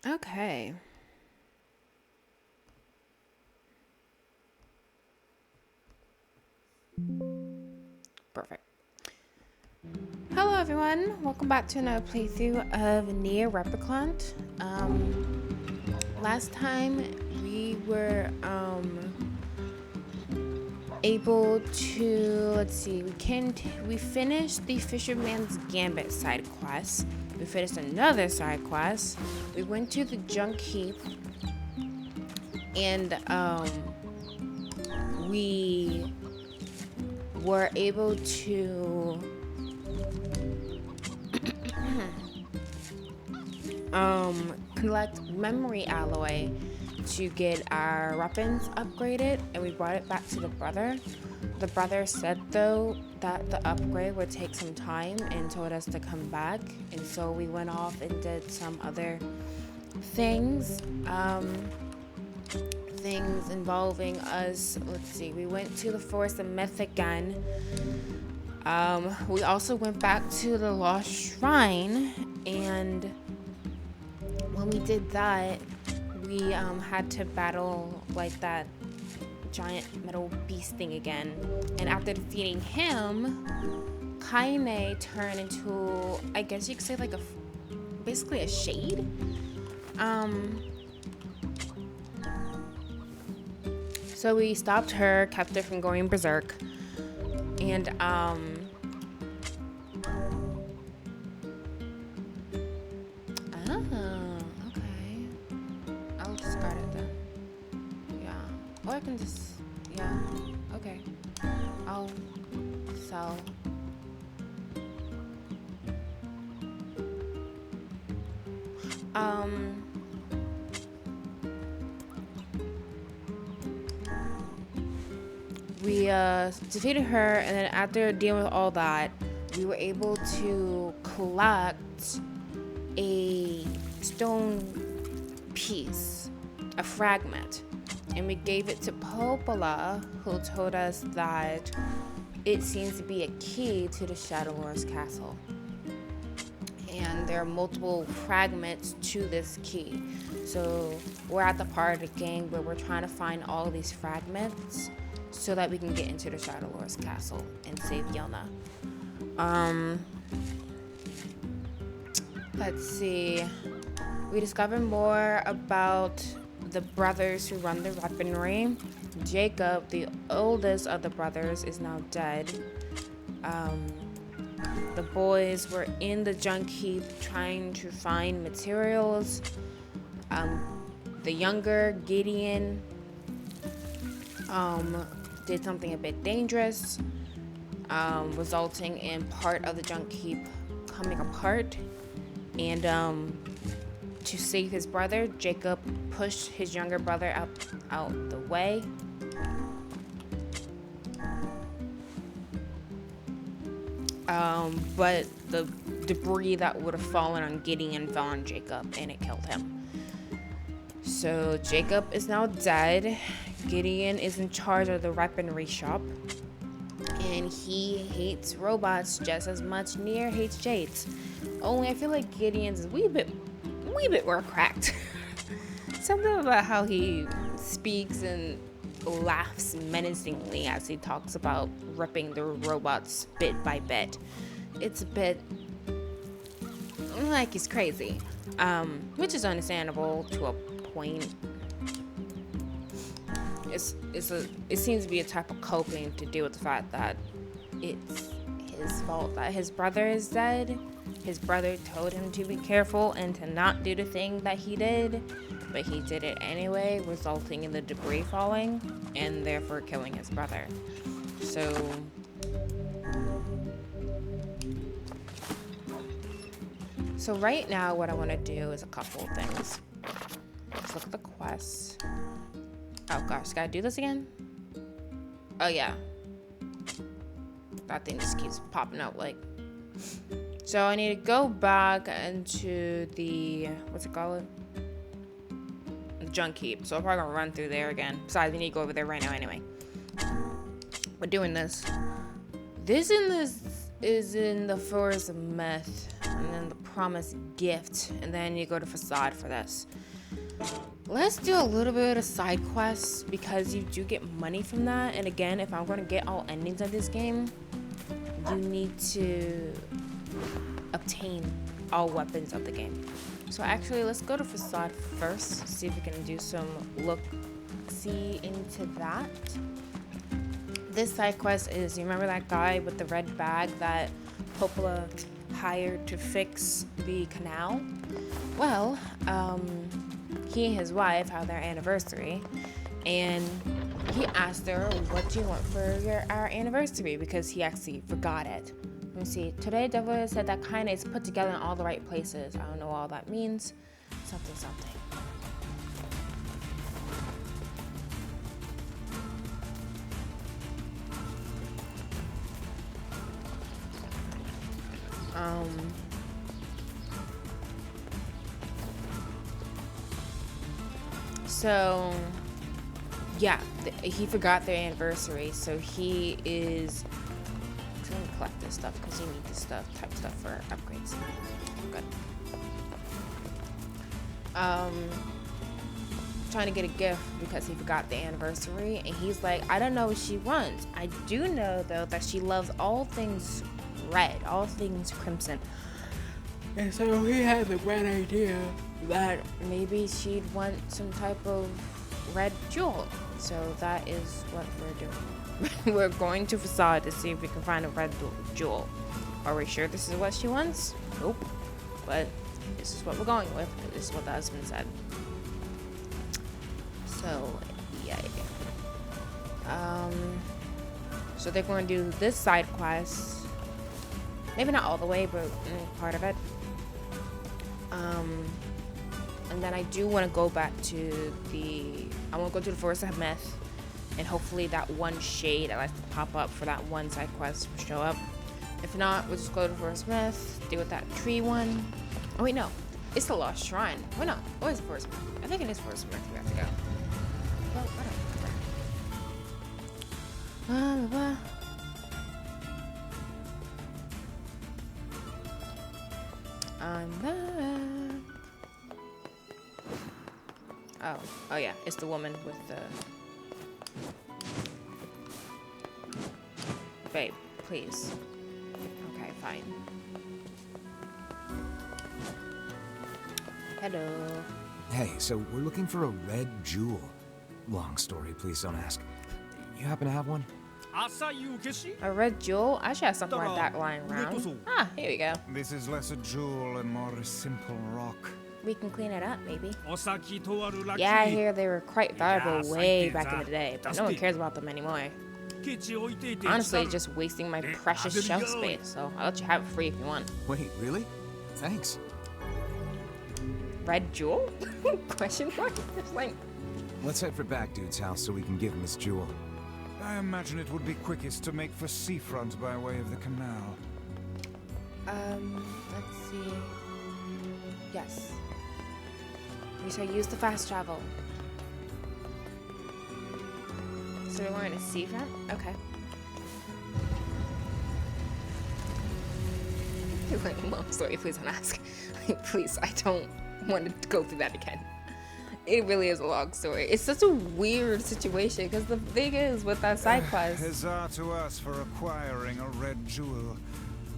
Okay. Perfect. Hello everyone, welcome back to another playthrough of Nier Replicant. Last time we were able to, we finished the Fisherman's Gambit side quest. We finished another side quest. We went to the Junk Heap and we were able to collect memory alloy to get our weapons upgraded, and we brought it back to the brother. The brother said though that the upgrade would take some time and told us to come back, and so we went off and did some other things. Things involving us. Let's see, we went to the Forest of Myth again. We also went back to the Lost Shrine, and when we did that, we had to battle like that giant metal beast thing again. And after defeating him, Kaine turned into, I guess you could say, like basically a shade. So we stopped her, kept her from going berserk, and okay. I'll discard it then. Yeah. Or I can just, yeah. Okay. I'll sell. We defeated her, and then after dealing with all that, we were able to collect a stone piece, a fragment, and we gave it to Popola, who told us that it seems to be a key to the Shadow Lord's castle. And there are multiple fragments to this key. So we're at the part of the game where we're trying to find all these fragments so that we can get into the Shadow Lord's castle and save Yelna. Let's see. We discovered more about the brothers who run the weaponry. Jakob, the oldest of the brothers, is now dead. The boys were in the Junk Heap trying to find materials. The younger Gideon did something a bit dangerous, resulting in part of the Junk Heap coming apart. And to save his brother, Jakob pushed his younger brother out the way. But the debris that would have fallen on Gideon fell on Jakob, and it killed him. So Jakob is now dead. Gideon is in charge of the weaponry shop, and he hates robots just as much Nier hates Jades. Only I feel like Gideon's a wee bit more cracked. Something about how he speaks and laughs menacingly as he talks about ripping the robots bit by bit. It's a bit like he's crazy, which is understandable to a point. It seems to be a type of coping to deal with the fact that it's his fault that his brother is dead. His brother told him to be careful and to not do the thing that he did, but he did it anyway, resulting in the debris falling and therefore killing his brother. So right now what I want to do is a couple of things. Let's look at the quests. Oh gosh, gotta do this again? Oh yeah. That thing just keeps popping up like. So I need to go back into the, what's it called? Junk Heap. So I'm probably gonna run through there again. Besides, we need to go over there right now anyway. We're doing this. This is in the Forest of Myth. And then the promised gift, and then you go to facade for this. Let's do a little bit of side quests because you do get money from that. And again, if I'm going to get all endings of this game, you need to obtain all weapons of the game. So actually, let's go to facade first, see if we can do some look-see into that. This side quest is, you remember that guy with the red bag that Popola hired to fix the canal? Well, he and his wife have their anniversary, and he asked her, what do you want for our anniversary? Because he actually forgot it. Let me see. Today, Devil said that kind is put together in all the right places. I don't know what all that means. Something, something. So, yeah, he forgot their anniversary, so he is going to collect this stuff because you need this stuff, type stuff for upgrades. Good. Trying to get a gift because he forgot the anniversary, and he's like, I don't know what she wants. I do know, though, that she loves all things red, all things crimson. And so he has a great idea that maybe she'd want some type of red jewel. So that is what we're doing. We're going to facade to see if we can find a red jewel. Are we sure this is what she wants? Nope. But this is what we're going with. This is what the husband said. So, yeah. So they're going to do this side quest. Maybe not all the way, but part of it. And then I do want to go back to I want to go to the Forest of Myth, and hopefully that one shade that likes to pop up for that one side quest will show up. If not, we'll just go to the Forest of Myth, deal with that tree one. Oh wait, no, it's the Lost Shrine. Why not? What is the Forest of Myth? I think it is Forest of Myth we have to go. Well, whatever. I'm back. Oh yeah, it's the woman with the... Babe, please. Okay, fine. Hello. Hey, so we're looking for a red jewel. Long story, please don't ask. You happen to have one? A red jewel? I should have something like that lying around. Ah, here we go. This is less a jewel and more a simple rock. We can clean it up, maybe. Yeah, I hear they were quite valuable way back in the day, but no one cares about them anymore. Honestly, it's just wasting my precious shelf space, so I'll let you have it free if you want. Wait, really? Thanks. Red jewel? Question mark? It's like... Let's head for back dude's house so we can give him his jewel. I imagine it would be quickest to make for seafront by way of the canal. Let's see. Yes. We shall use the fast travel. So we're going to seafront? Okay. Long story, please don't ask. Please, I don't want to go through that again. It really is a long story. It's such a weird situation because the thing is with that side quest. Huzzah to us for acquiring a red jewel.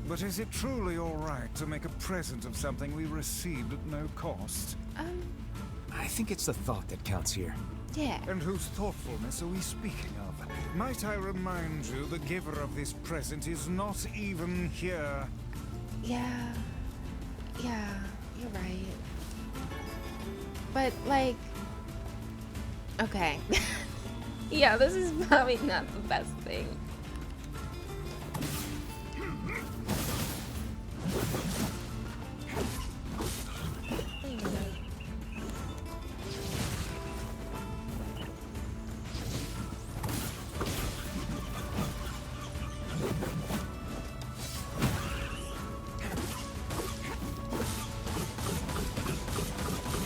But is it truly all right to make a present of something we received at no cost? I think it's the thought that counts here. Yeah. And whose thoughtfulness are we speaking of? Might I remind you the giver of this present is not even here? Yeah. Yeah, you're right. But, like... Okay. Yeah, this is probably not the best thing.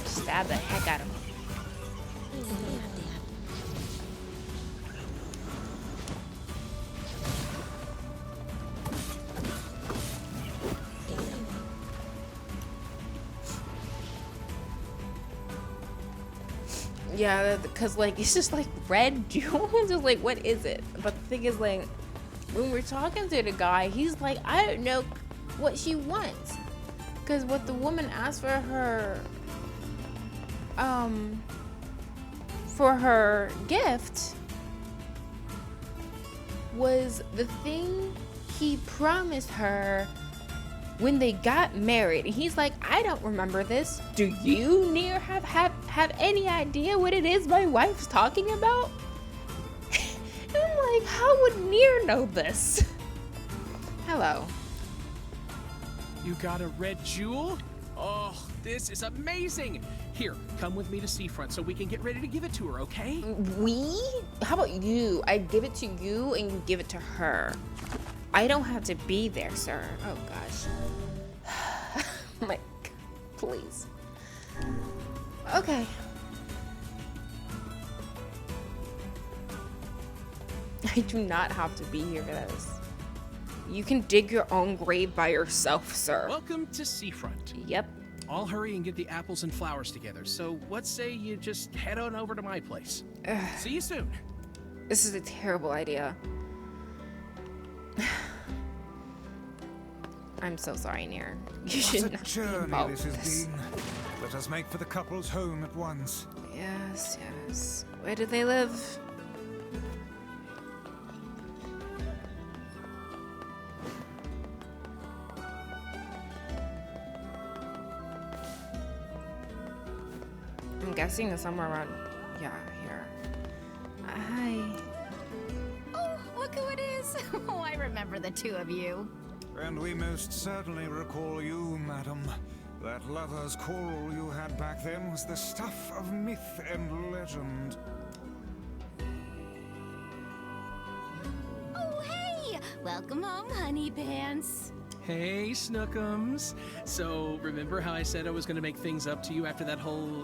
Stab the heck out of him. Yeah, because like it's just like red jewels. Just like what is it? But the thing is, like when we're talking to the guy, he's like, I don't know what she wants, because what the woman asked for her gift was the thing he promised her when they got married. And he's like, I don't remember this. Do you, Nier, have any idea what it is my wife's talking about? And I'm like, how would Nier know this? Hello. You got a red jewel? Oh, this is amazing. Here, come with me to Seafront so we can get ready to give it to her, okay? We? How about you? I give it to you and you give it to her. I don't have to be there, sir. Oh gosh. My God, please. Okay. I do not have to be here for this. You can dig your own grave by yourself, sir. Welcome to Seafront. Yep. I'll hurry and get the apples and flowers together, so what say you just head on over to my place? See you soon. This is a terrible idea. I'm so sorry, Nier. You should What a not be journey involved this with has this. been. Let us make for the couple's home at once. Yes, yes. Where do they live? I'm guessing it's somewhere around, yeah, here. Hi. Oh, look who it is. Oh, I remember the two of you. And we most certainly recall you, madam. That lover's quarrel you had back then was the stuff of myth and legend. Oh, hey! Welcome home, honey pants. Hey, Snookums. So, remember how I said I was going to make things up to you after that whole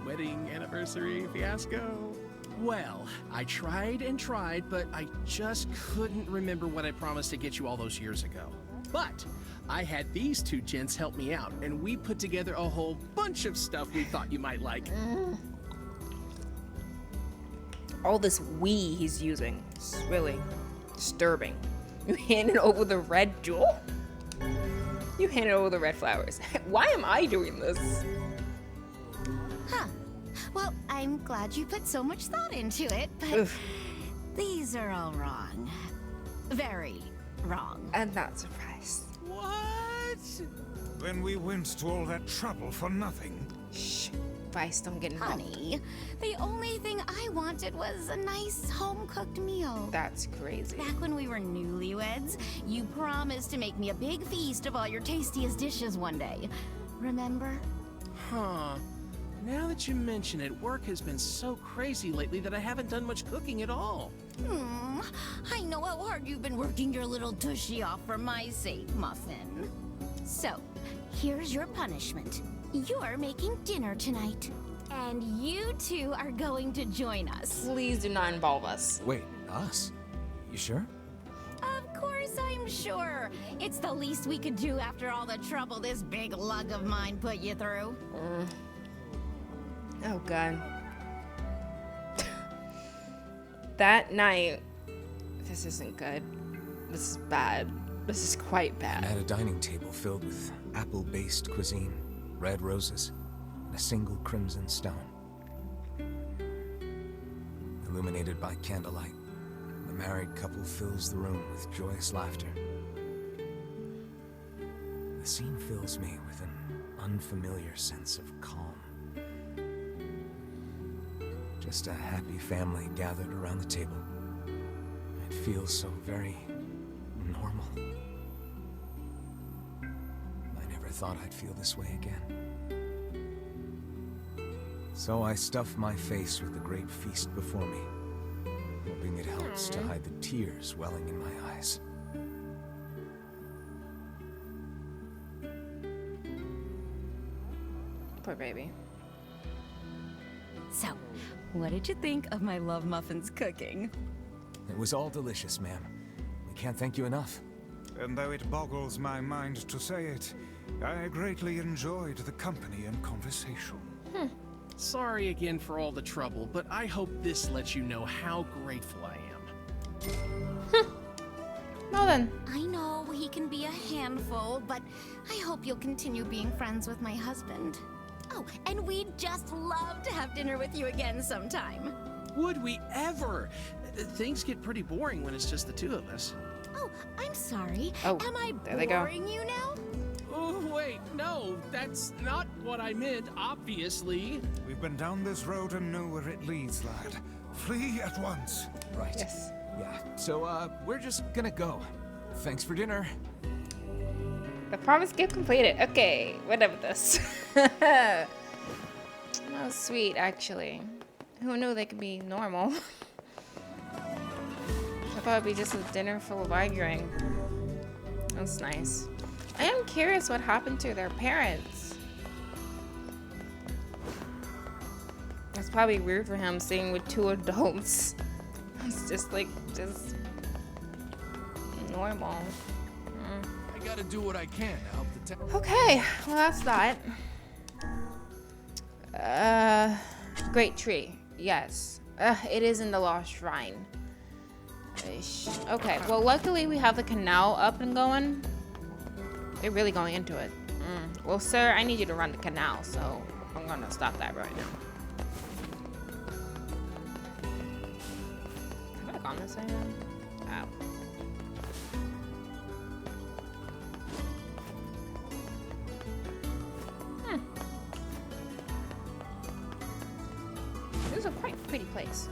wedding anniversary fiasco? Well, I tried and tried, but I just couldn't remember what I promised to get you all those years ago. But I had these two gents help me out, and we put together a whole bunch of stuff we thought you might like. All this we he's using is really disturbing. You handed over the red jewel? You handed over the red flowers. Why am I doing this? Huh. Well, I'm glad you put so much thought into it, but Oof. these are all wrong. Very wrong. I'm not surprised. What? Then we went to all that trouble for nothing. Shh. Vice, don't get involved. Honey, the only thing I wanted was a nice home-cooked meal. That's crazy. Back when we were newlyweds, you promised to make me a big feast of all your tastiest dishes one day. Remember? Huh. Now that you mention it, work has been so crazy lately that I haven't done much cooking at all. I know how hard you've been working your little tushy off for my sake, Muffin. So, here's your punishment. You're making dinner tonight. And you two are going to join us. Please do not involve us. Wait, us? You sure? Of course I'm sure. It's the least we could do after all the trouble this big lug of mine put you through. Oh, God. That night, this isn't good. This is bad. This is quite I'm bad. at a dining table filled with apple-based cuisine, red roses, and a single crimson stone. Illuminated by candlelight, the married couple fills the room with joyous laughter. The scene fills me with an unfamiliar sense of calm. Just a happy family gathered around the table. It feels so very normal. I never thought I'd feel this way again. So I stuff my face with the great feast before me, hoping it helps to hide the tears welling in my eyes. Poor baby. So, what did you think of my Love Muffin's cooking? It was all delicious, ma'am. We can't thank you enough. And though it boggles my mind to say it, I greatly enjoyed the company and conversation. Sorry again for all the trouble, but I hope this lets you know how grateful I am. Well then. I know he can be a handful, but I hope you'll continue being friends with my husband. Oh, and we'd just love to have dinner with you again sometime. Would we ever? Things get pretty boring when it's just the two of us. Oh, I'm sorry. Oh, Am I there they go. boring you now? Oh, wait, no, that's not what I meant, obviously. We've been down this road and know where it leads, lad. Flee at once. Right. Yes. Yeah, so, we're just gonna go. Thanks for dinner. The promise gift completed. Okay, what up with this? That was sweet, actually. Who knew they could be normal? I thought it'd be just a dinner full of arguing. That's nice. I am curious what happened to their parents. That's probably weird for him sitting with two adults. It's just normal. I gotta do what I can to help the town. Okay, well that's that. Great tree. Yes. It is in the Lost Shrine. Ish. Okay, well luckily we have the canal up and going. They're really going into it. Well, sir, I need you to run the canal, so I'm gonna stop that right now. Have I gone this way now? Oh. This is a quite pretty place.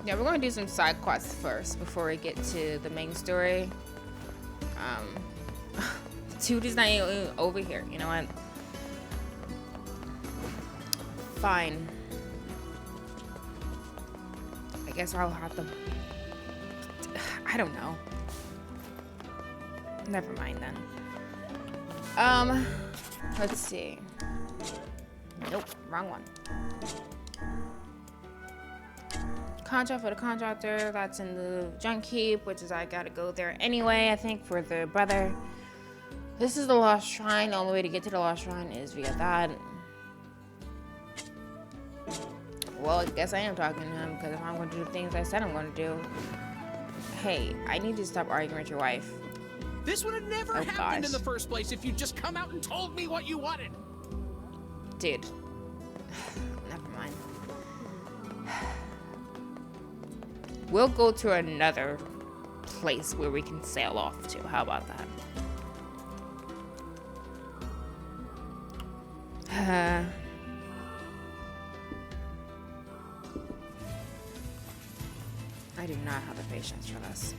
Yeah, we're going to do some side quests first before we get to the main story. Dude is not even over here. You know what? Fine. I guess I'll have to... I don't know. Never mind then. Let's see. Nope, wrong one. Contract for the contractor, that's in the Junk Heap, which is I gotta go there anyway, I think, for the brother. This is the Lost Shrine. The only way to get to the Lost Shrine is via that. Well, I guess I am talking to him, because if I'm going to do the things I said I'm going to do. Hey, I need you to stop arguing with your wife. This would have never happened in the first place if you'd just come out and told me what you wanted. Dude. Never mind. We'll go to another place where we can sail off to. How about that? I do not have the patience for this.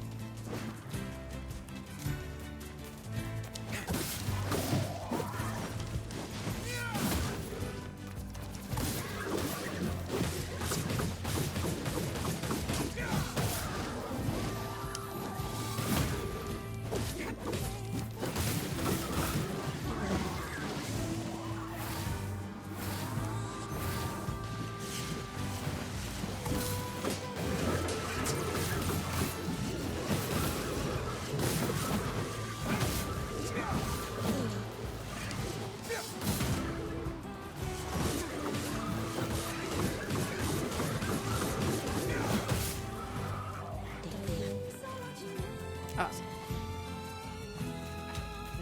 Awesome.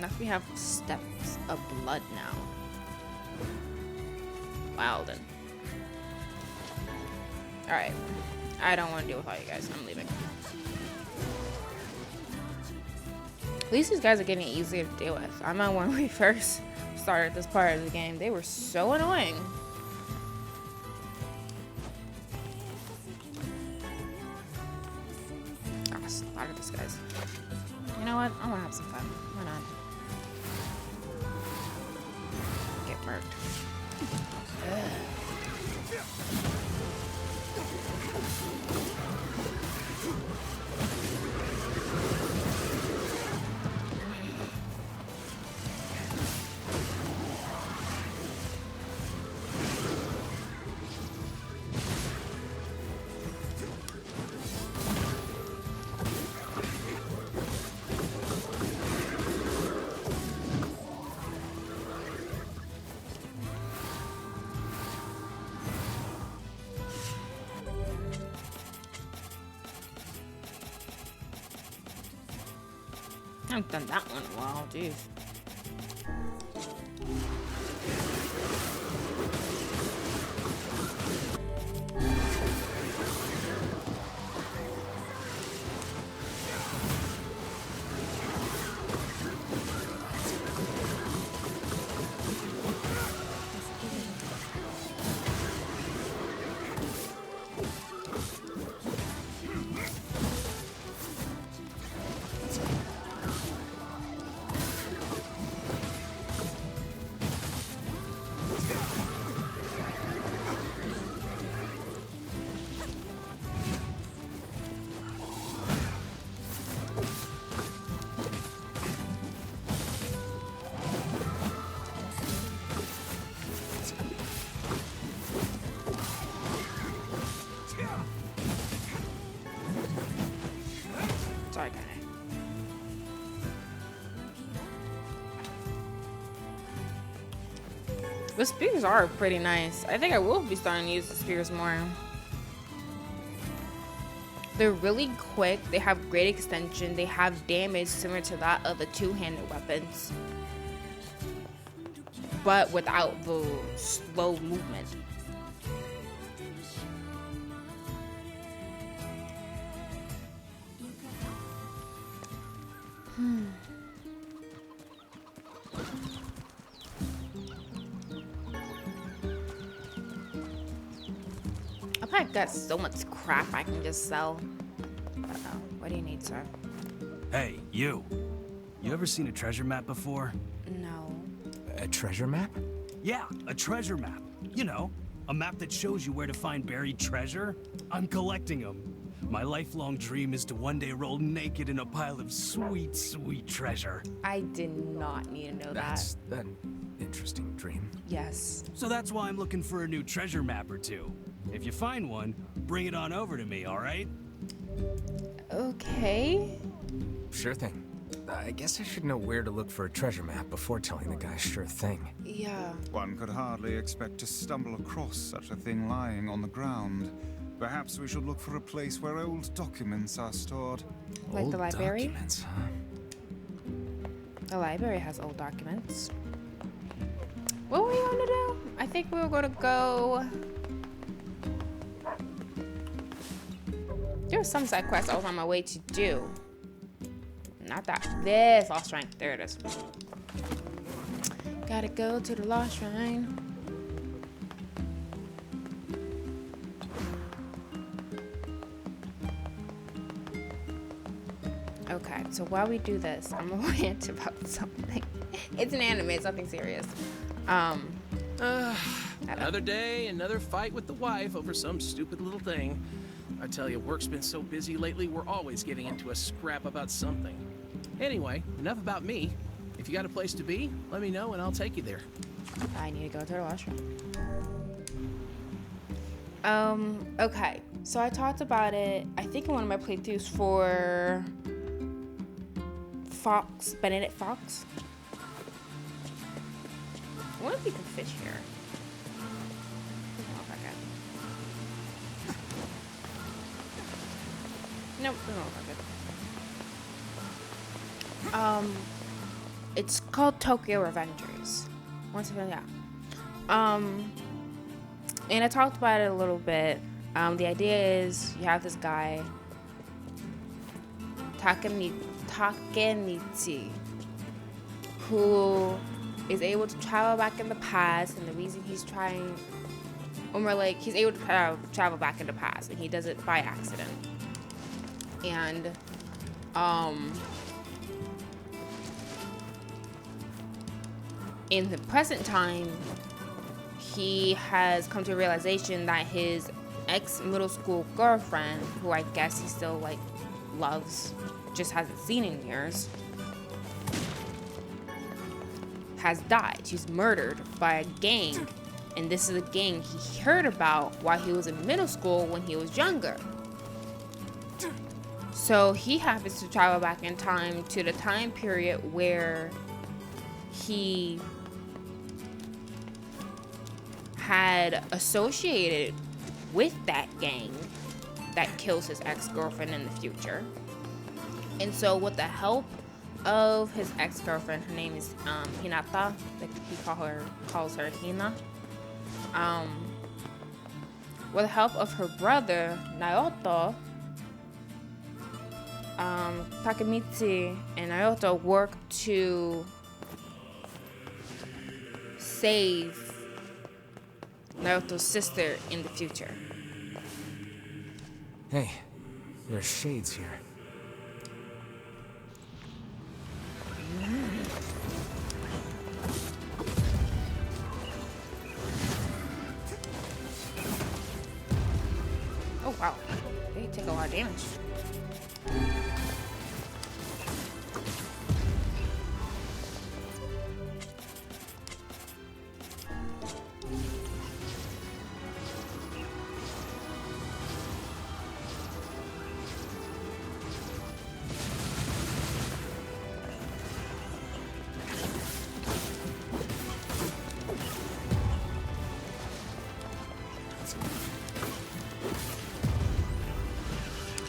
Now we have steps of blood now. Wow then. Alright. I don't want to deal with all you guys. I'm leaving. At least these guys are getting easier to deal with. I'm not when we first started this part of the game. They were so annoying. A lot of these guys. You know what? I want to have some fun. Why not? Get murked. haven't done that one in a while, jeez. Sorry, guy. The spears are pretty nice. I think I will be starting to use the spears more. They're really quick. They have great extension. They have damage similar to that of the two-handed weapons, but without the slow movement. I've got so much crap I can just sell. Uh-oh. What do you need, sir? Hey, you. You ever seen a treasure map before? No. A treasure map? Yeah, a treasure map. You know, a map that shows you where to find buried treasure. I'm collecting them. My lifelong dream is to one day roll naked in a pile of sweet, sweet treasure. I did not need to know That's an interesting dream. Yes. So that's why I'm looking for a new treasure map or two. If you find one, bring it on over to me, all right? Okay. Sure thing. I guess I should know where to look for a treasure map before telling the guy sure thing. Yeah. One could hardly expect to stumble across such a thing lying on the ground. Perhaps we should look for a place where old documents are stored. Like the Old library? documents, huh? The library has old documents. What were we going to do? I think we were going to go... There was some side quest I was on my way to do. Not that. This Lost Shrine. There it is. Gotta go to the Lost Shrine. Okay, so while we do this, I'm gonna rant about something. It's an anime, it's nothing serious. Another day, another fight with the wife over some stupid little thing. I tell you, work's been so busy lately, we're always getting into a scrap about something. Anyway, enough about me. If you got a place to be, let me know and I'll take you there. I need to go to the washroom. Okay. So I talked about it, I think in one of my playthroughs for Benedict Fox. I wonder if you can fish here. Oh, okay. Nope, no, okay. It's called Tokyo Avengers. Once again, yeah. And I talked about it a little bit. The idea is you have this guy, Takenichi, who is able to travel back in the past, and the reason he's trying, or more like he's able to travel back in the past, and he does it by accident. And in the present time, he has come to a realization that his ex-middle school girlfriend, who I guess he still like loves, just hasn't seen in years, has died. She's murdered by a gang, and this is a gang he heard about while he was in middle school when he was younger. So he happens to travel back in time to the time period where he had associated with that gang that kills his ex-girlfriend in the future. And so with the help of his ex-girlfriend. Her name is Hinata. Like he calls her Hina. With the help of her brother Naoto, Takemitsu and Naoto work to save Naoto's sister in the future. Hey, there's shades here. Oh wow, they take a lot of damage.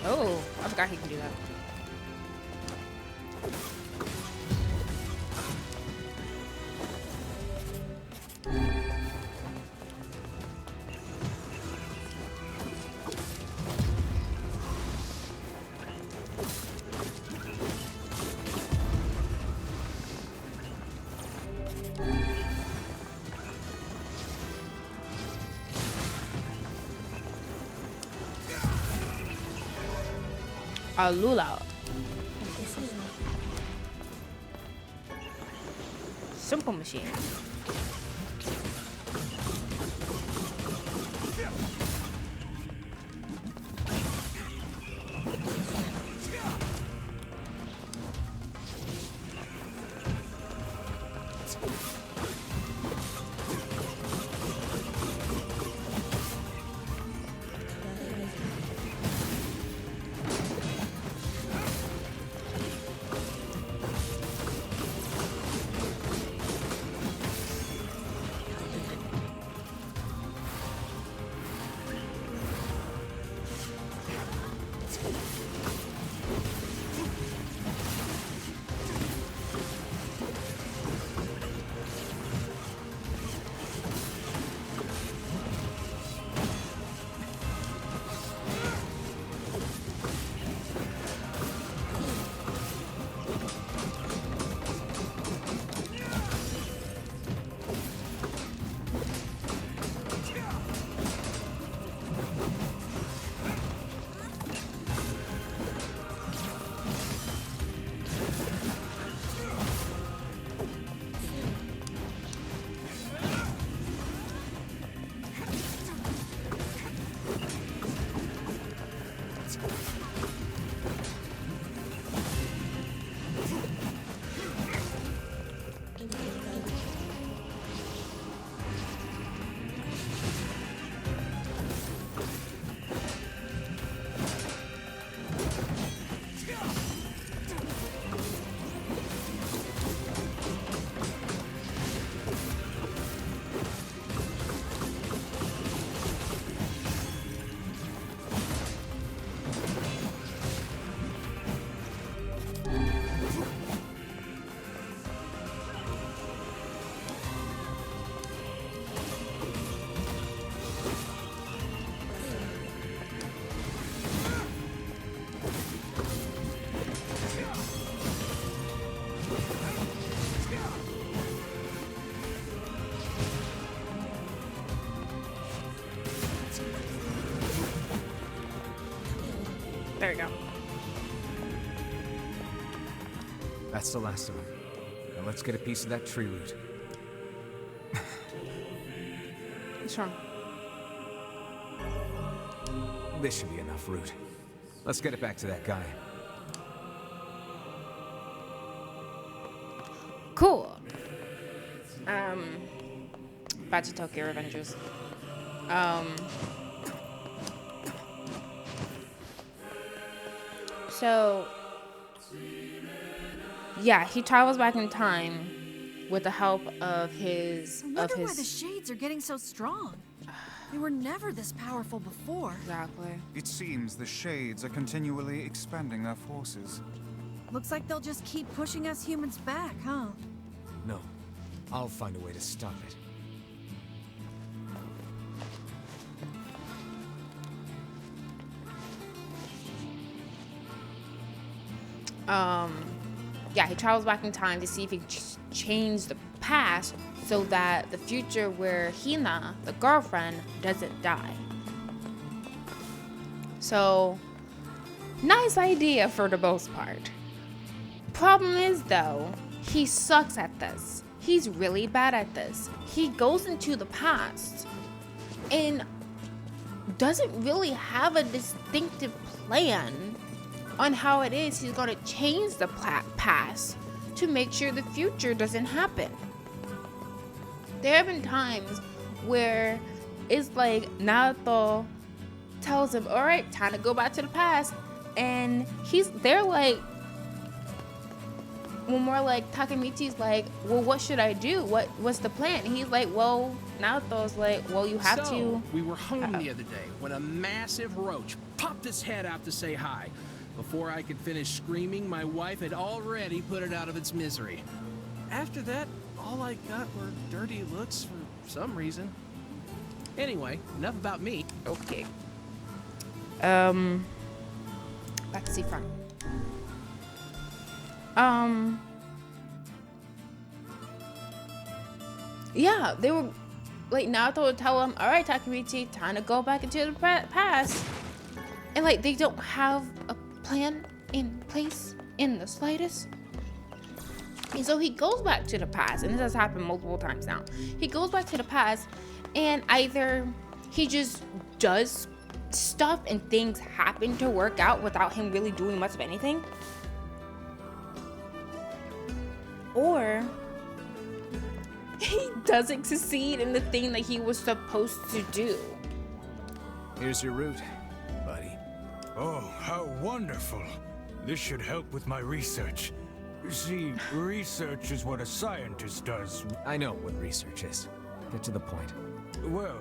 Oh, I forgot he can do that. Lula. Simple machine. There we go. That's the last of them. Now let's get a piece of that tree root. What's wrong? This should be enough root. Let's get it back to that guy. Cool. Back to Tokyo Revengers. So yeah, he travels back in time with the help of his I wonder why the shades are getting so strong. They were never this powerful before. Exactly. It seems the shades are continually expanding their forces. Looks like they'll just keep pushing us humans back, huh? No, I'll find a way to stop it. Yeah, he travels back in time to see if he can change the past so that the future where Hina, the girlfriend, doesn't die. So, nice idea for the most part. Problem is, though, he sucks at this. He's really bad at this. He goes into the past and doesn't really have a distinctive plan on how it is he's gonna change the past to make sure the future doesn't happen. There have been times where it's like Naruto tells him, all right, time to go back to the past, and they're like, well, more like Takemichi's like, well, what should I do? What's the plan? And he's like, well, Naruto's like, well, you have to. We were home the other day when a massive roach popped its head out to say hi. Before I could finish screaming, my wife had already put it out of its misery. After that, all I got were dirty looks for some reason. Anyway, enough about me. Okay. Let's see front. Yeah, they were like, Naruto would tell him, all right, Takemichi, time to go back into the past. And like, they don't have a plan in place in the slightest. And so he goes back to the past, and this has happened multiple times now. He goes back to the past, and either he just does stuff and things happen to work out without him really doing much of anything, or he doesn't succeed in the thing that he was supposed to do. Here's your route, buddy. Oh, how wonderful. This should help with my research. See, research is what a scientist does. I know what research is. Get to the point. Well,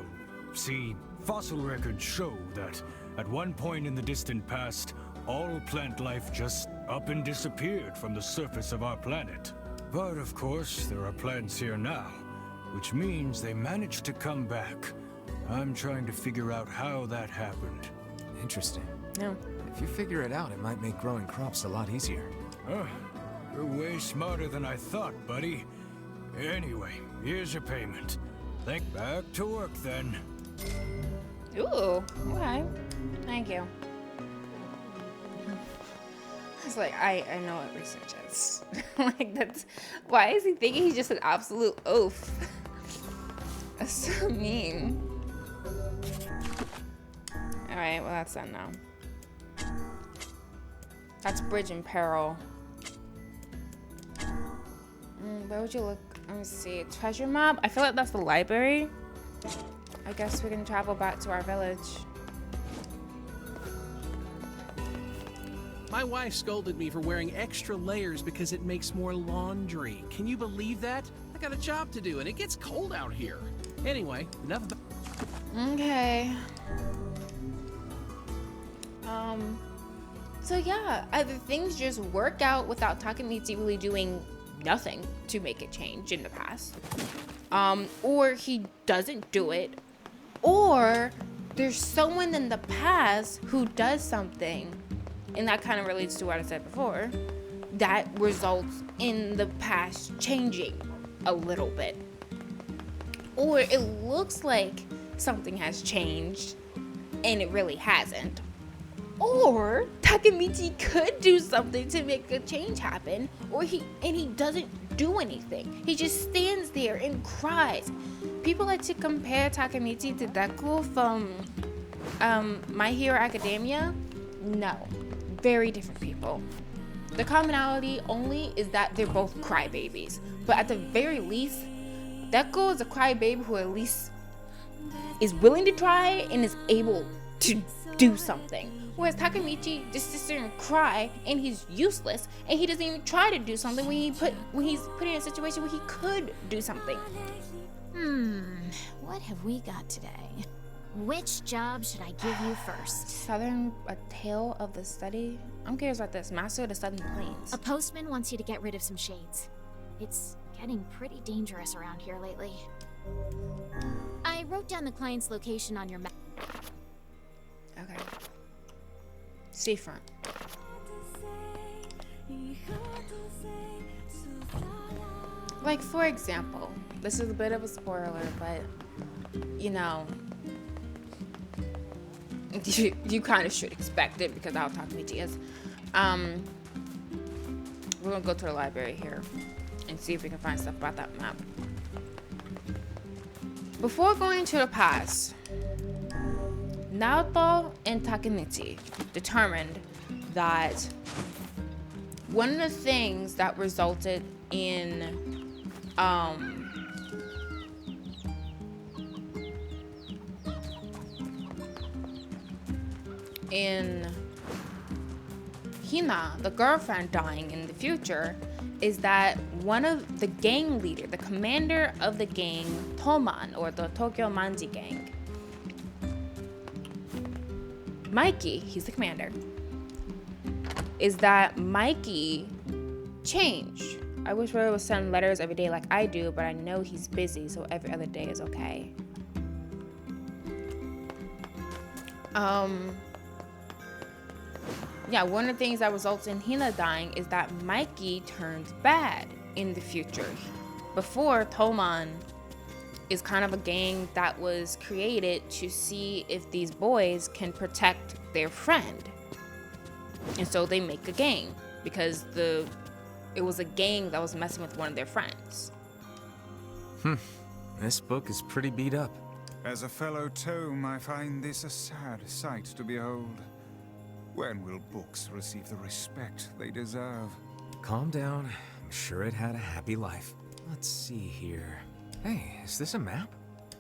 see, fossil records show that at one point in the distant past, all plant life just up and disappeared from the surface of our planet. But of course, there are plants here now, which means they managed to come back. I'm trying to figure out how that happened. Interesting. No. If you figure it out, it might make growing crops a lot easier. You're way smarter than I thought, buddy. Anyway, here's your payment. Back to work then. Ooh, okay. Thank you. It's like, I know what research is. Like, that's, why is he thinking he's just an absolute oaf? That's so mean. Alright, well, that's done now. That's Bridge in Peril. Where would you look? Let me see. Treasure map? I feel like that's the library. I guess we can travel back to our village. My wife scolded me for wearing extra layers because it makes more laundry. Can you believe that? I got a job to do and it gets cold out here. Anyway, enough about... Okay. So yeah, either things just work out without Takemichi really doing nothing to make it change in the past, or he doesn't do it, or there's someone in the past who does something, and that kind of relates to what I said before, that results in the past changing a little bit, or it looks like something has changed and it really hasn't. Or Takemichi could do something to make a change happen, or he doesn't do anything. He just stands there and cries. People like to compare Takemichi to Deku from My Hero Academia. No, very different people. The commonality only is that they're both crybabies, but at the very least, Deku is a crybaby who at least is willing to try and is able to do something. Whereas Takemichi just sits there and cry, and he's useless, and he doesn't even try to do something when he's put in a situation where he could do something. What have we got today? Which job should I give you first? Southern, a tale of the study? I'm curious about this. Master of the Southern Plains. A postman wants you to get rid of some shades. It's getting pretty dangerous around here lately. I wrote down the client's location on your map. Okay. Seafront. Like, for example, this is a bit of a spoiler, but, you know, you kind of should expect it because I'll talk to me is. We're gonna go to the library here and see if we can find stuff about that map. Before going to the past, Naoto and Takemichi determined that one of the things that resulted in Hina, the girlfriend, dying in the future is that one of the gang leader, the commander of the gang, Toman, or the Tokyo Manji gang, Mikey, he's the commander, is that Mikey changed. I wish Ray would send letters every day like I do, but I know he's busy, so every other day is okay. Yeah, one of the things that results in Hina dying is that Mikey turns bad in the future. Before, Toman is kind of a gang that was created to see if these boys can protect their friend. And so they make a gang because it was a gang that was messing with one of their friends. This book is pretty beat up. As a fellow tome, I find this a sad sight to behold. When will books receive the respect they deserve? Calm down. I'm sure it had a happy life. Let's see here. Hey, is this a map?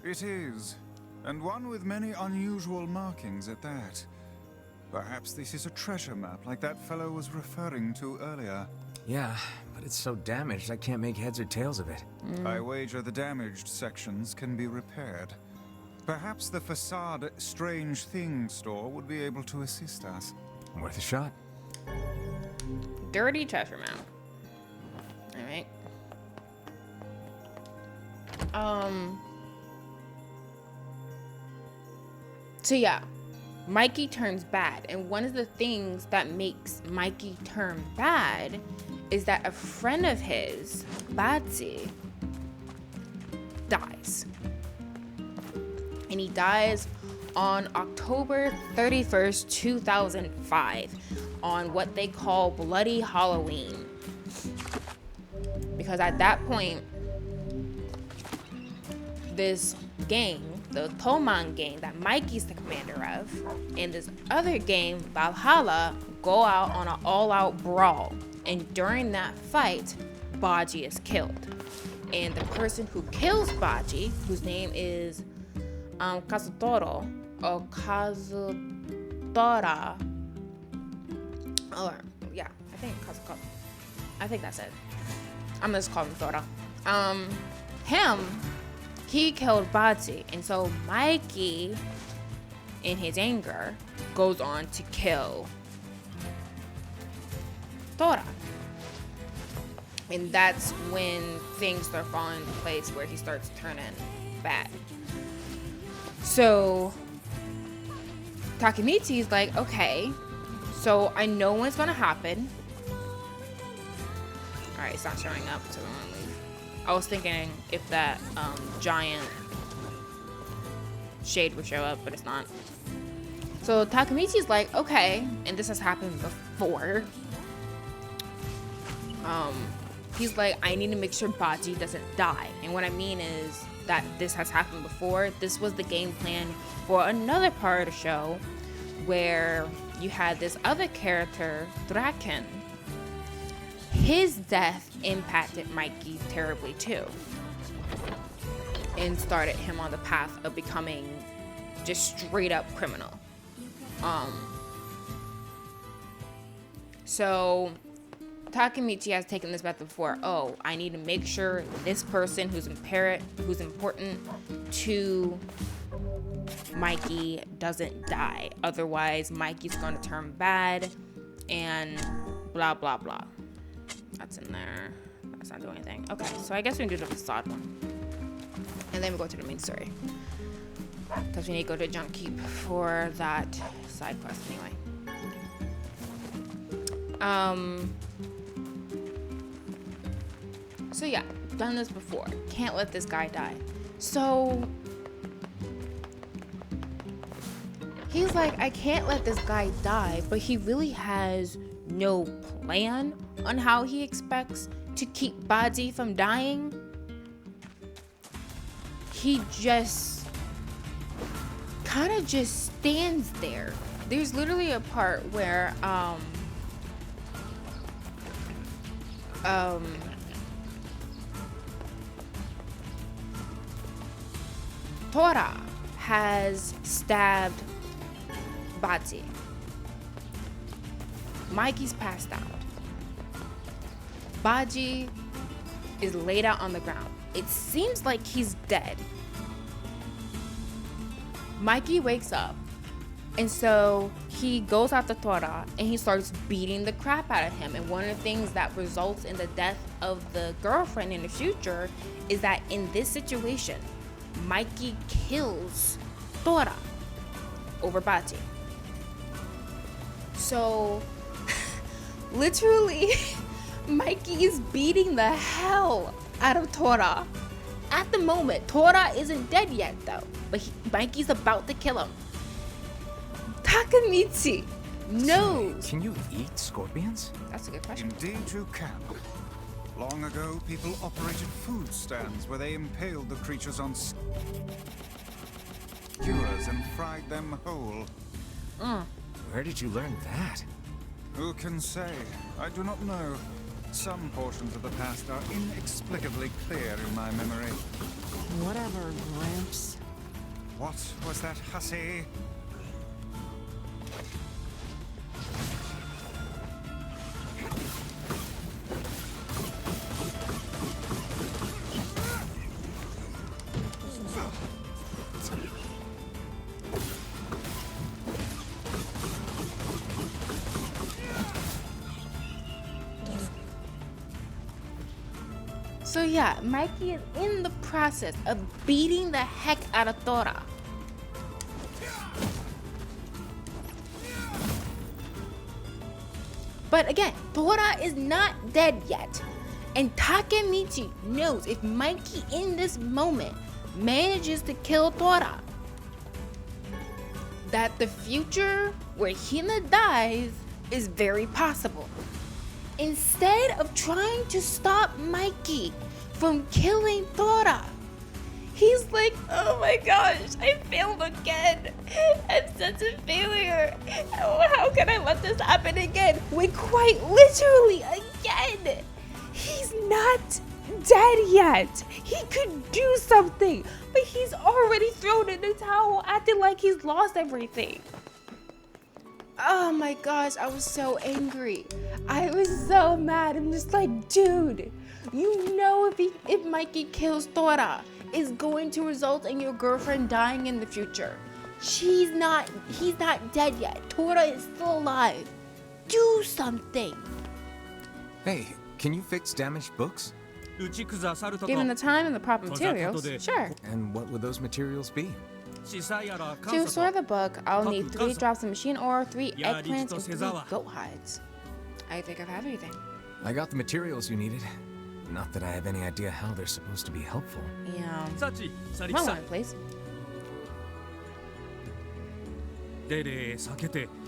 It is, and one with many unusual markings at that. Perhaps this is a treasure map like that fellow was referring to earlier. Yeah, but it's so damaged I can't make heads or tails of it. I wager the damaged sections can be repaired. Perhaps the facade Strange Things store would be able to assist us. Worth a shot. Dirty treasure map. Alright. So yeah, Mikey turns bad, and one of the things that makes Mikey turn bad is that a friend of his, Batsy, dies. And he dies on October 31st, 2005, on what they call Bloody Halloween. Because at that point, this gang, the Toman gang that Mikey's the commander of, and this other gang, Valhalla, go out on an all-out brawl. And during that fight, Baji is killed. And the person who kills Baji, whose name is Kazutoro, or Kazutora, or yeah, I think that's it. I'm gonna just call him Tora. He killed Baji, and so Mikey, in his anger, goes on to kill Tora. And that's when things start falling into place where he starts turning bad. So Takemichi's like, okay, so I know when it's gonna happen. Alright, it's not showing up, so I'm gonna leave. I was thinking if that giant shade would show up, but it's not. So Takemichi's like, okay, and this has happened before. He's like, I need to make sure Baji doesn't die. And what I mean is that this has happened before. This was the game plan for another part of the show where you had this other character, Draken. His death impacted Mikey terribly too, and started him on the path of becoming just straight up criminal. So Takemichi has taken this method before. Oh, I need to make sure this person who's important to Mikey doesn't die. Otherwise, Mikey's gonna turn bad and blah, blah, blah. That's in there. That's not doing anything. Okay, so I guess we can do the facade one. And then we go to the main story. Because we need to go to Junk Heap for that side quest anyway. So yeah, done this before. Can't let this guy die. So he's like, I can't let this guy die, but he really has no plan on how he expects to keep Baji from dying. He just kind of just stands there. There's literally a part where Tora has stabbed Baji. Mikey's passed out. Baji is laid out on the ground. It seems like he's dead. Mikey wakes up, and so he goes out to Tora and he starts beating the crap out of him. And one of the things that results in the death of the girlfriend in the future is that in this situation, Mikey kills Tora over Baji. So literally Mikey is beating the hell out of Tora. At the moment, Tora isn't dead yet though, but Mikey's about to kill him. Takamichi knows. Can you eat scorpions? That's a good question. Indeed you can. Long ago, people operated food stands where they impaled the creatures on skewers and fried them whole. Where did you learn that? Who can say? I do not know. Some portions of the past are inexplicably clear in my memory. Whatever, Gramps. What was that hussy? So yeah, Mikey is in the process of beating the heck out of Tora. But again, Tora is not dead yet. And Takemichi knows if Mikey in this moment manages to kill Tora, that the future where Hina dies is very possible. Instead of trying to stop Mikey from killing Tora, he's like, oh my gosh, I failed again. I'm such a failure. Oh, how can I let this happen again? When quite literally again, he's not dead yet. He could do something, but he's already thrown in the towel, acting like he's lost everything. Oh my gosh, I was so angry. I was so mad. I'm just like, dude, you know if Mikey kills Tora, it's going to result in your girlfriend dying in the future. He's not dead yet. Tora is still alive. Do something. Hey, can you fix damaged books? Given the time and the proper materials, sure. And what would those materials be? To store the book, I'll need 3 drops of machine ore, 3 eggplants, and 3 goat hides. I think I've everything. I got the materials you needed. Not that I have any idea how they're supposed to be helpful. Yeah. One moment, please. You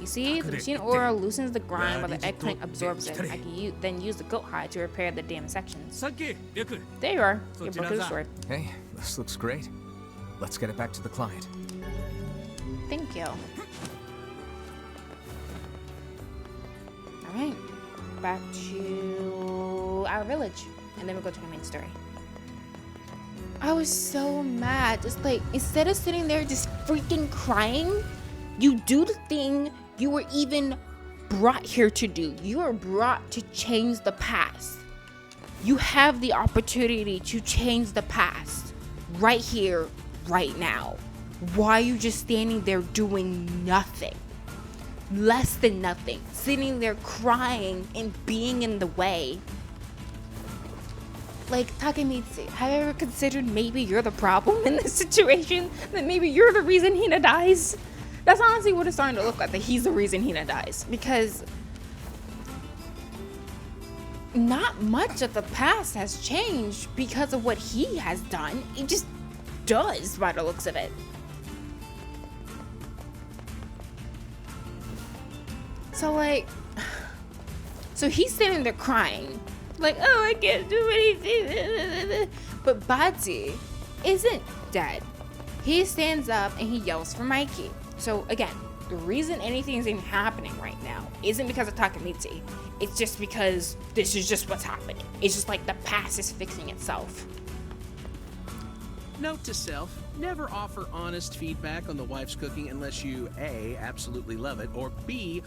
see, the machine ore loosens the grind while the eggplant absorbs it. I can then use the goat hide to repair the damaged sections. There you are. Your book is restored. Hey, this looks great. Let's get it back to the client. Thank you. Alright. Back to our village. And then we'll go to the main story. I was so mad. Just like, instead of sitting there just freaking crying, you do the thing you were even brought here to do. You are brought to change the past. You have the opportunity to change the past. Right here, right now. Why are you just standing there doing nothing? Less than nothing. Sitting there crying and being in the way. Like, Takemitsu, have you ever considered maybe you're the problem in this situation? That maybe you're the reason Hina dies? That's honestly what it's starting to look like, that he's the reason Hina dies. Because not much of the past has changed because of what he has done. It just does by the looks of it. So like, so he's standing there crying. Like, oh, I can't do anything. But Baji isn't dead. He stands up and he yells for Mikey. So again, the reason anything is even happening right now isn't because of Takemitsu. It's just because this is just what's happening. It's just like the past is fixing itself. Note to self, never offer honest feedback on the wife's cooking unless you A, absolutely love it, or B,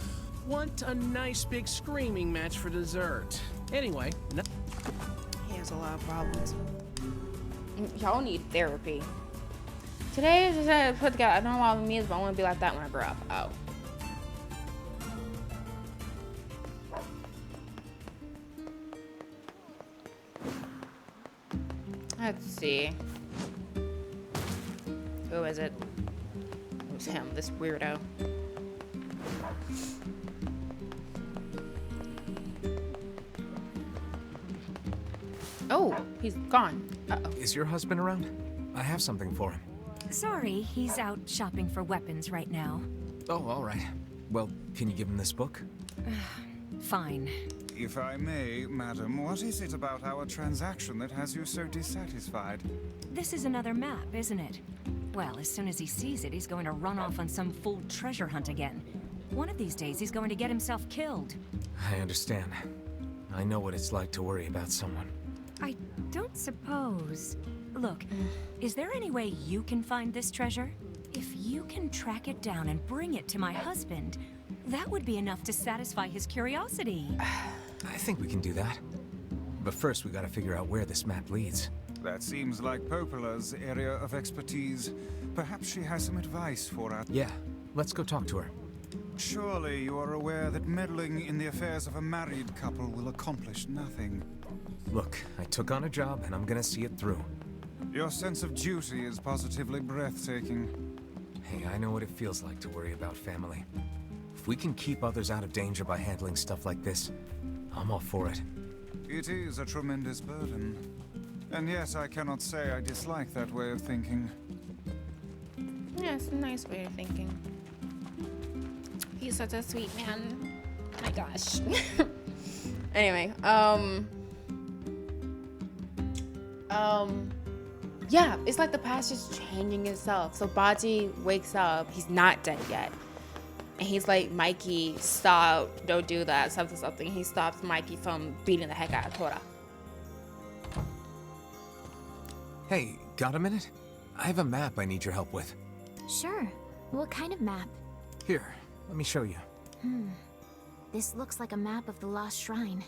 want a nice big screaming match for dessert. Anyway, He has a lot of problems. Y'all need therapy. Today I just had to put together, I don't know all the meals, but I want to be like that when I grow up. Oh. Let's see. Who is it? It was him, this weirdo. Oh, he's gone. Uh-oh. Is your husband around? I have something for him. Sorry, he's out shopping for weapons right now. Oh, all right. Well, can you give him this book? Fine. If I may, madam, what is it about our transaction that has you so dissatisfied? This is another map, isn't it? Well, as soon as he sees it, he's going to run off on some fool treasure hunt again. One of these days, he's going to get himself killed. I understand. I know what it's like to worry about someone. I don't suppose... Look, is there any way you can find this treasure? If you can track it down and bring it to my husband, that would be enough to satisfy his curiosity. I think we can do that. But first, we gotta figure out where this map leads. That seems like Popola's area of expertise. Perhaps she has some advice for us. Yeah, let's go talk to her. Surely you are aware that meddling in the affairs of a married couple will accomplish nothing. Look, I took on a job and I'm gonna see it through. Your sense of duty is positively breathtaking. Hey, I know what it feels like to worry about family. If we can keep others out of danger by handling stuff like this, I'm all for it. It is a tremendous burden. And yet I cannot say I dislike that way of thinking. Yeah, it's a nice way of thinking. He's such a sweet man. My gosh. Anyway, yeah, it's like the past is changing itself. So Baji wakes up, he's not dead yet. And he's like, Mikey, stop, don't do that, something. He stops Mikey from beating the heck out of Tora. Hey, got a minute? I have a map I need your help with. Sure. What kind of map? Here, let me show you. This looks like a map of the Lost Shrine.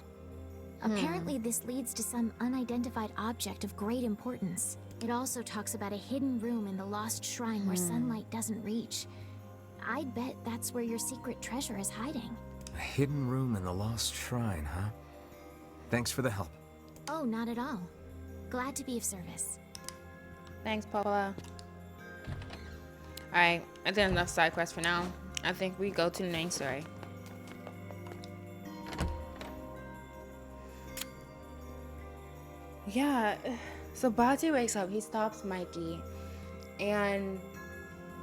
Apparently, this leads to some unidentified object of great importance. It also talks about a hidden room in the Lost Shrine where sunlight doesn't reach. I'd bet that's where your secret treasure is hiding. A hidden room in the Lost Shrine, huh? Thanks for the help. Oh, not at all. Glad to be of service. Thanks, Paula. Alright, I did enough side quests for now. I think we go to the main story. Yeah, so Baji wakes up, he stops Mikey, and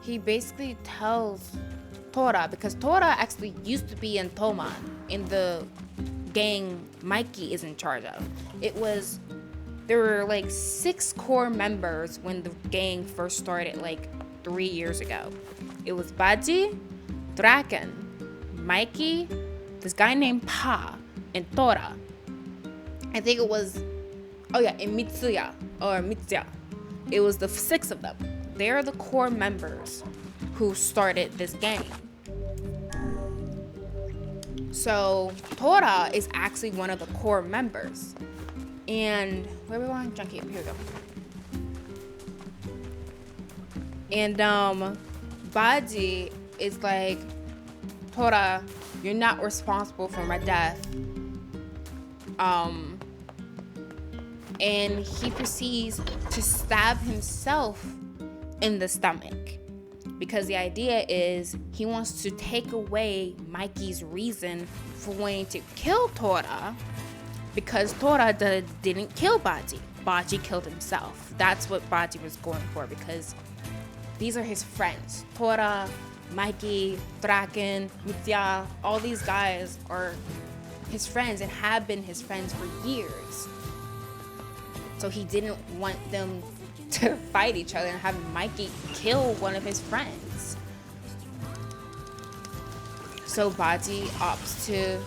he basically tells Tora, because Tora actually used to be in Toman, in the gang Mikey is in charge of. There were like 6 core members when the gang first started like 3 years ago. It was Baji, Draken, Mikey, this guy named Pa, and Tora. I think it was, oh yeah, and Mitsuya. It was the 6 of them. They're the core members who started this gang. So Tora is actually one of the core members. And where are we going? Junk Heap. Here we go. And Baji is like, Tora, you're not responsible for my death. And he proceeds to stab himself in the stomach, because the idea is he wants to take away Mikey's reason for wanting to kill Tora, because Tora didn't kill Baji. Baji killed himself. That's what Baji was going for, because these are his friends. Tora, Mikey, Draken, Mitya, all these guys are his friends and have been his friends for years. So he didn't want them to fight each other and have Mikey kill one of his friends. So Baji opts to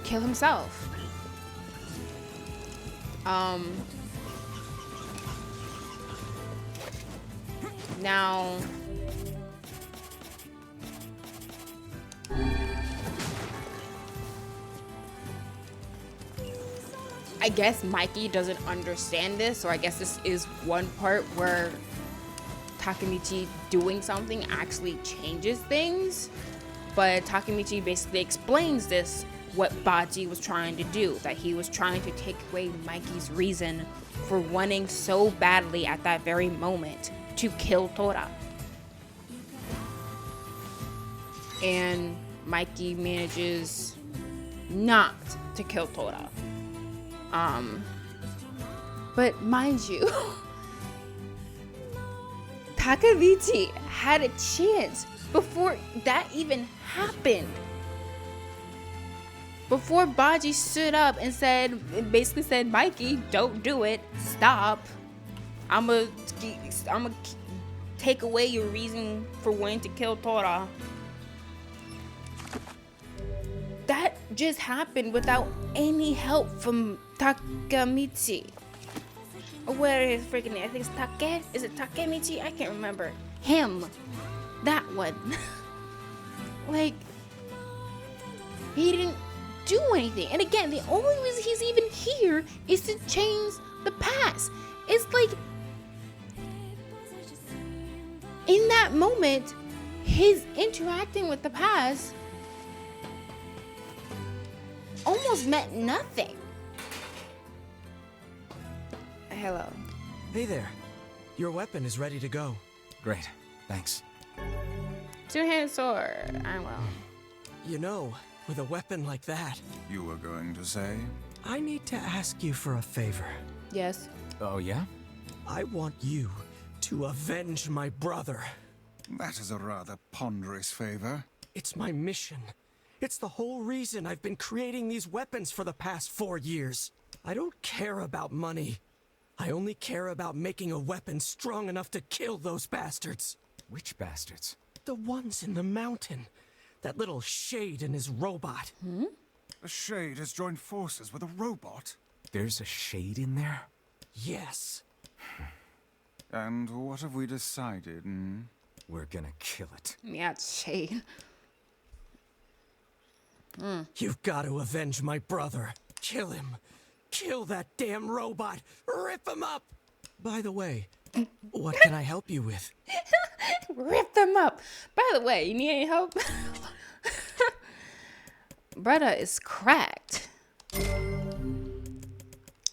kill himself. Now, I guess Mikey doesn't understand this, or I guess this is one part where Takemichi doing something actually changes things. But Takemichi basically explains this, what Baji was trying to do, that he was trying to take away Mikey's reason for wanting so badly at that very moment to kill Tora. And Mikey manages not to kill Tora. But mind you, Takemichi had a chance before that even happened. Before Baji stood up and basically said, Mikey, don't do it, stop. I'ma take away your reason for wanting to kill Tora. That just happened without any help from Takemichi. Where is freaking name? I think it's Take. Is it Takemichi? I can't remember. Him. That one. Like, he didn't do anything. And again, the only reason he's even here is to change the past. It's like, in that moment, his interacting with the past almost meant nothing. Hello. Hey there. Your weapon is ready to go. Great, thanks. Two-handed sword. I will. You know, with a weapon like that... You were going to say? I need to ask you for a favor. Yes. Oh, yeah? I want you to avenge my brother. That is a rather ponderous favor. It's my mission. It's the whole reason I've been creating these weapons for the past 4 years. I don't care about money. I only care about making a weapon strong enough to kill those bastards. Which bastards? The ones in the mountain. That little shade and his robot. Hmm? A shade has joined forces with a robot? There's a shade in there? Yes. And what have we decided, We're gonna kill it. Yeah, it's shade. You've got to avenge my brother. Kill him. Kill that damn robot. Rip him up. By the way, what can I help you with? Rip them up. By the way, you need any help? Brother is cracked.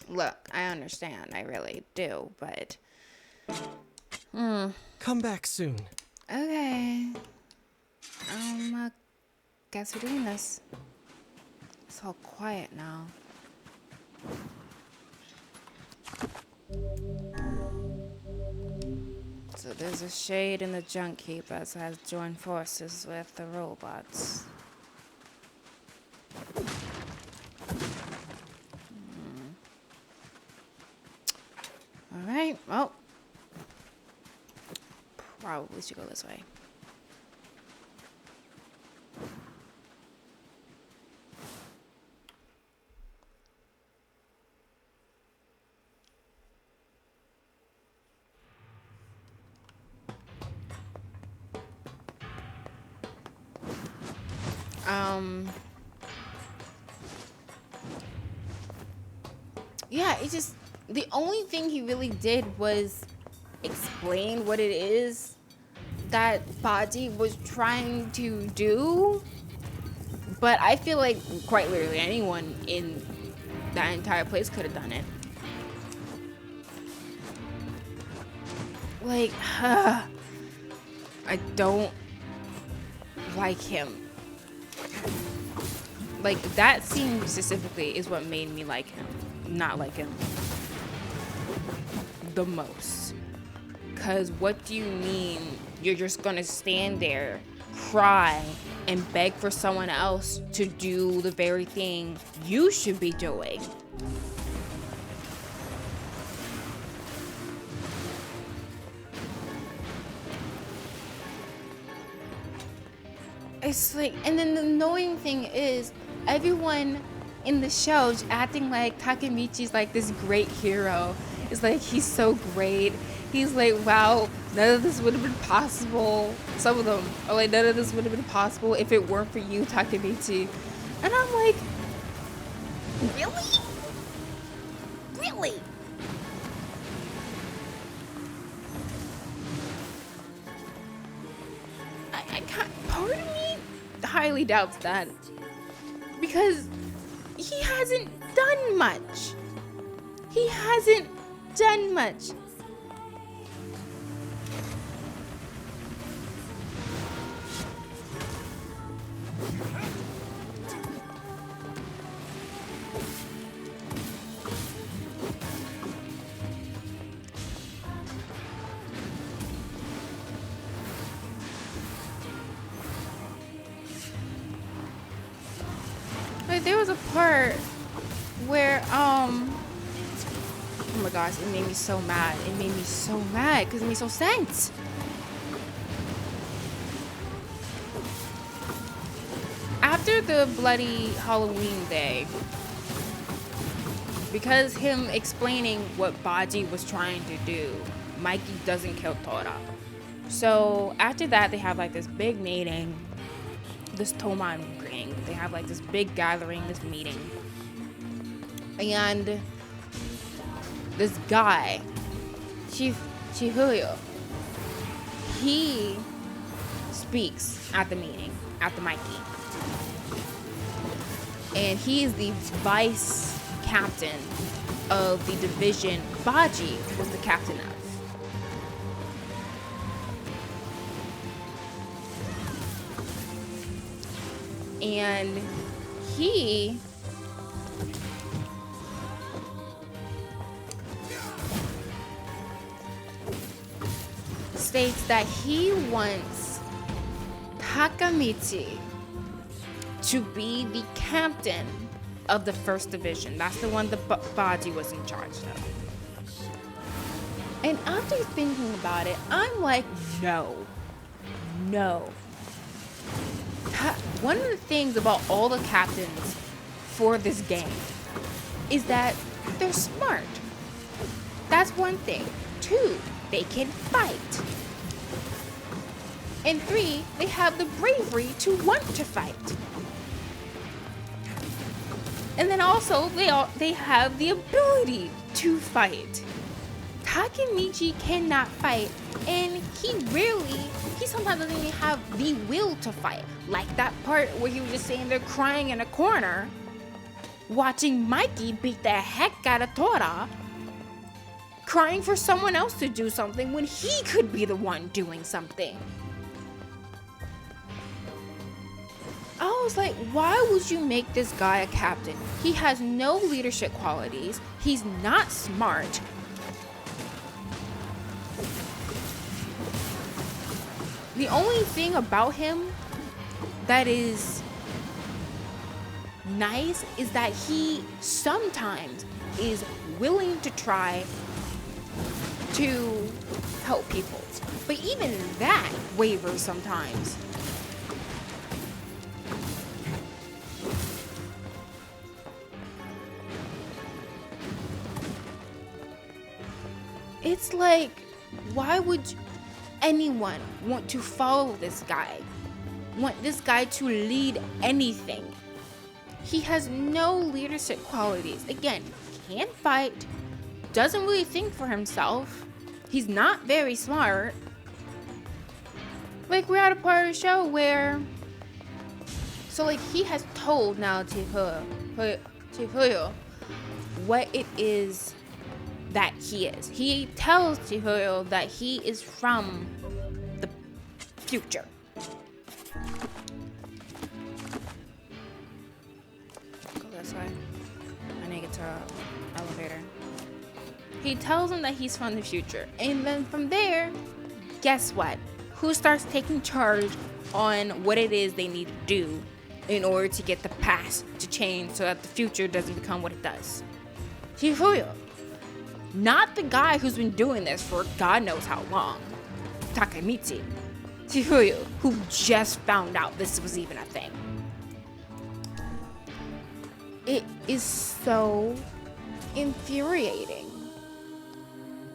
Look, I understand. I really do, but... Come back soon. Okay. Guess we're doing this. It's all quiet now. So there's a shade in the Junk Heap that has joined forces with the robots. Alright, well. Probably should go this way. Yeah, it's just, the only thing he really did was explain what it is that Baji was trying to do, but I feel like quite literally anyone in that entire place could have done it. Like, I don't like him. Like, that scene specifically is what made me like him, not like him the most. Cause what do you mean you're just gonna stand there, cry, and beg for someone else to do the very thing you should be doing? It's like, and then the annoying thing is, everyone in the show is acting like Takemichi's like this great hero. It's like, he's so great. He's like, wow, none of this would have been possible. Some of them are like, none of this would have been possible if it weren't for you, Takemichi. And I'm like, really? Really? I can't, part of me highly doubts that, because he hasn't done much. He hasn't done much. Like, there was a part where oh my gosh, it made me so mad. It made me so mad because it made so sense. After the bloody Halloween day, because him explaining what Baji was trying to do, Mikey doesn't kill Tora. So after that, they have like this big meeting, this Toman ring. They have like this big gathering, this meeting. And this guy, Chihuyo, he speaks at the meeting, at the Mikey. And he is the vice captain of the division Baji was the captain of. And he states that he wants Takamichi to be the captain of the first division. That's the one that Baji was in charge of. And after thinking about it, I'm like, no. One of the things about all the captains for this game is that they're smart. That's one thing. 2, they can fight. And 3, they have the bravery to want to fight. And then also, they have the ability to fight. Takemichi cannot fight, and he sometimes doesn't even have the will to fight. Like that part where he was just sitting there crying in a corner, watching Mikey beat the heck out of Tora, crying for someone else to do something when he could be the one doing something. I was like, why would you make this guy a captain? He has no leadership qualities. He's not smart. The only thing about him that is nice is that he sometimes is willing to try to help people. But even that wavers sometimes. It's like, why would anyone want to follow this guy? Want this guy to lead anything? He has no leadership qualities. Again, can't fight, doesn't really think for himself, He's not very smart. Like, we're at a part of the show where, so like, he has told now Chifuyo what it is that he is. He tells Chifuyo that he is from the future. Go this way. I need to get to an elevator. He tells him that he's from the future. And then from there, guess what? Who starts taking charge on what it is they need to do in order to get the past to change so that the future doesn't become what it does? Chifuyo. Not the guy who's been doing this for God knows how long. Takemichi. Chifuyo, who just found out this was even a thing. It is so infuriating.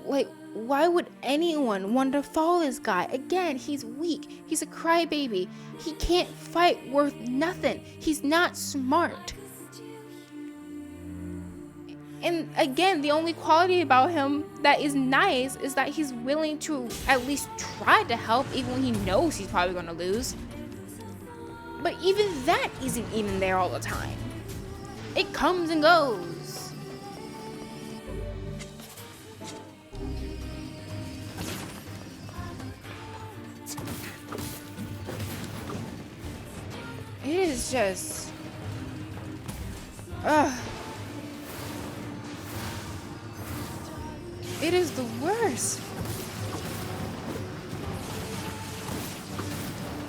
Like, why would anyone want to follow this guy? Again, he's weak. He's a crybaby. He can't fight worth nothing. He's not smart. And again, the only quality about him that is nice is that he's willing to at least try to help even when he knows he's probably going to lose. But even that isn't even there all the time. It comes and goes. It is just... It is the worst.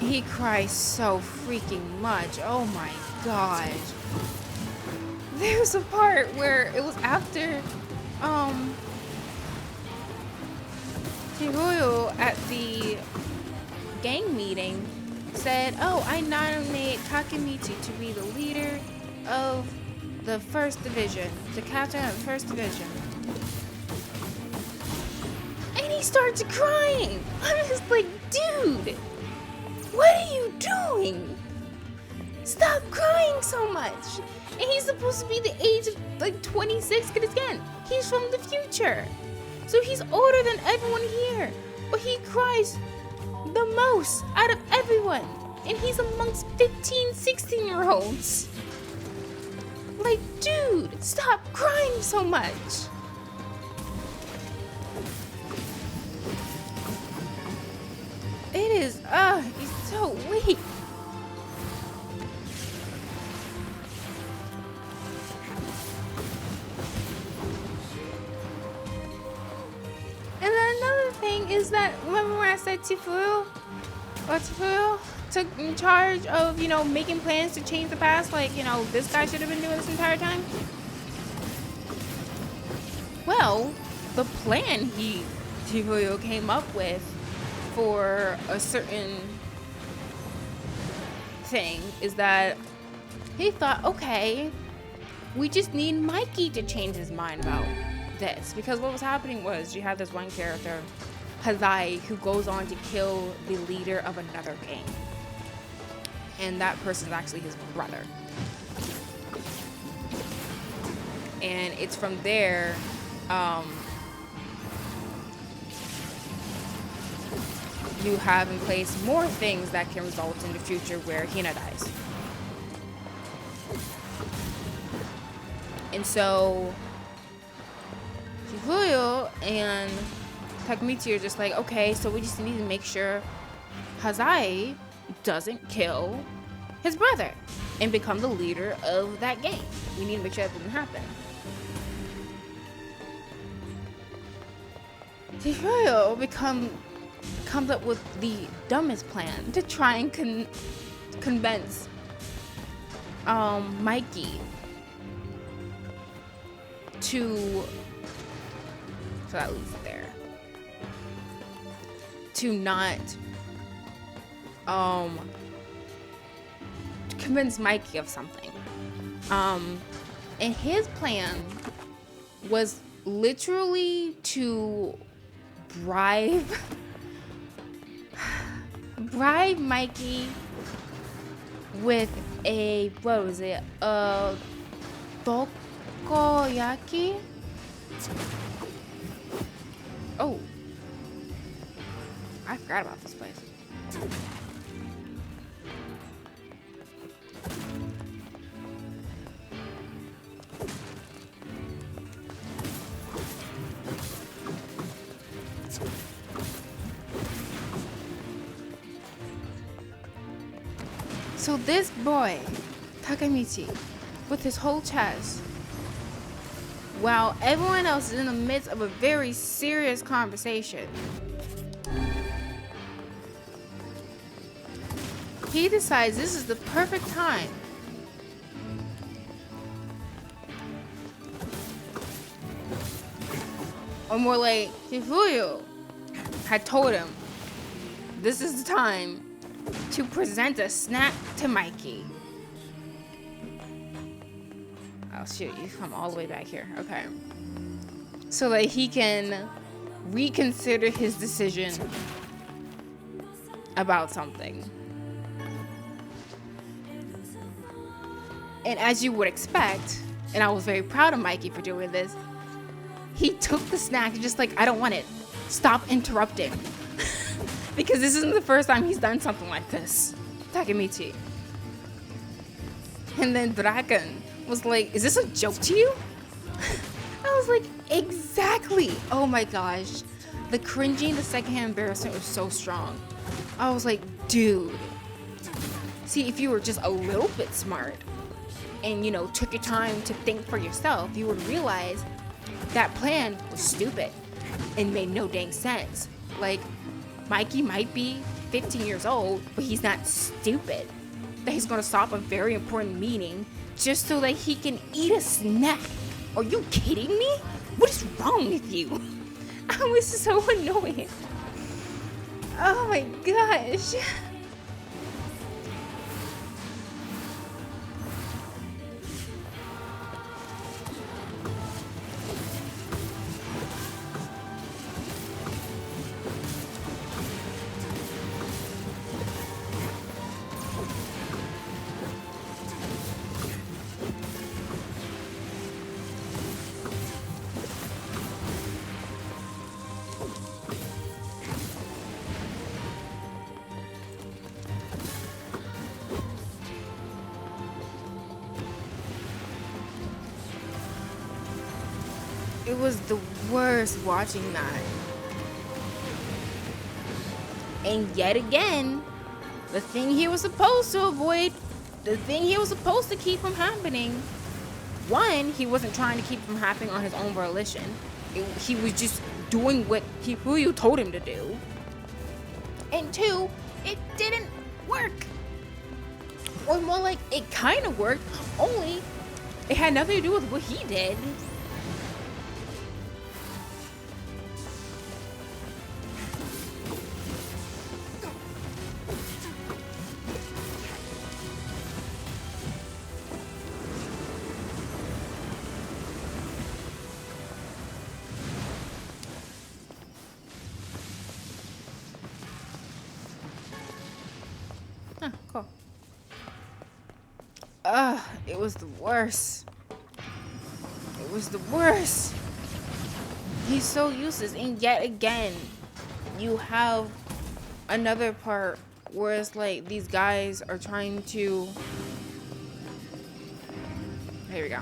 He cries so freaking much. Oh my god. There's a part where it was after Chifuyo at the gang meeting said, "Oh, I nominate Takemichi to be the leader of the first division, the captain of the first division." And he starts crying. I'm just like, dude, what are you doing? Stop crying so much. And he's supposed to be the age of like 26, because again, he's from the future. So he's older than everyone here. But he cries the most out of everyone. And he's amongst 15, 16-year-olds. Like, dude, stop crying so much. It is, he's so weak. And then another thing is that, remember when I said Chifuyo took in charge of, you know, making plans to change the past? Like, you know, this guy should have been doing this entire time? Well, the plan Chifuyo came up with for a certain thing is that he thought, okay, we just need Mikey to change his mind about this. Because what was happening was you have this one character, Hazai, who goes on to kill the leader of another gang. And that person is actually his brother. And it's from there, you have in place more things that can result in the future where Hina dies. And so Chifuyo and Takemichi are just like, okay, so we just need to make sure Hazai doesn't kill his brother and become the leader of that gang. We need to make sure that doesn't happen. Chifuyo comes up with the dumbest plan to try and convince Mikey to, so that leads there, to not to convince Mikey of something. And his plan was literally to bribe Mikey with a, what was it, takoyaki? Oh, I forgot about this place. So this boy, Takemichi, with his whole chest, while everyone else is in the midst of a very serious conversation, he decides this is the perfect time or more like Hifuyu had told him this is the time to present a snack to Mikey. Oh shoot, you come all the way back here. Okay. So that he can reconsider his decision about something. And as you would expect, and I was very proud of Mikey for doing this, he took the snack and just like, I don't want it. Stop interrupting. Because this isn't the first time he's done something like this. Takemichi. And then Draken was like, is this a joke to you? I was like, exactly. Oh my gosh. The cringing, the secondhand embarrassment was so strong. I was like, dude. See, if you were just a little bit smart and, you know, took your time to think for yourself, you would realize that plan was stupid and made no dang sense. Like, Mikey might be 15 years old, but he's not stupid. That he's gonna stop a very important meeting just so that he can eat a snack. Are you kidding me? What is wrong with you? I was so annoyed. Oh my gosh. It was the worst watching that. And yet again, the thing he was supposed to avoid, the thing he was supposed to keep from happening, one, he wasn't trying to keep from happening on his own volition. He was just doing what Hifuyu told him to do. And two, it didn't work. Or more like, it kind of worked, only it had nothing to do with what he did. Cool. It was the worst. It was the worst. He's so useless. And yet again, you have another part where it's like these guys are trying to... Here we go.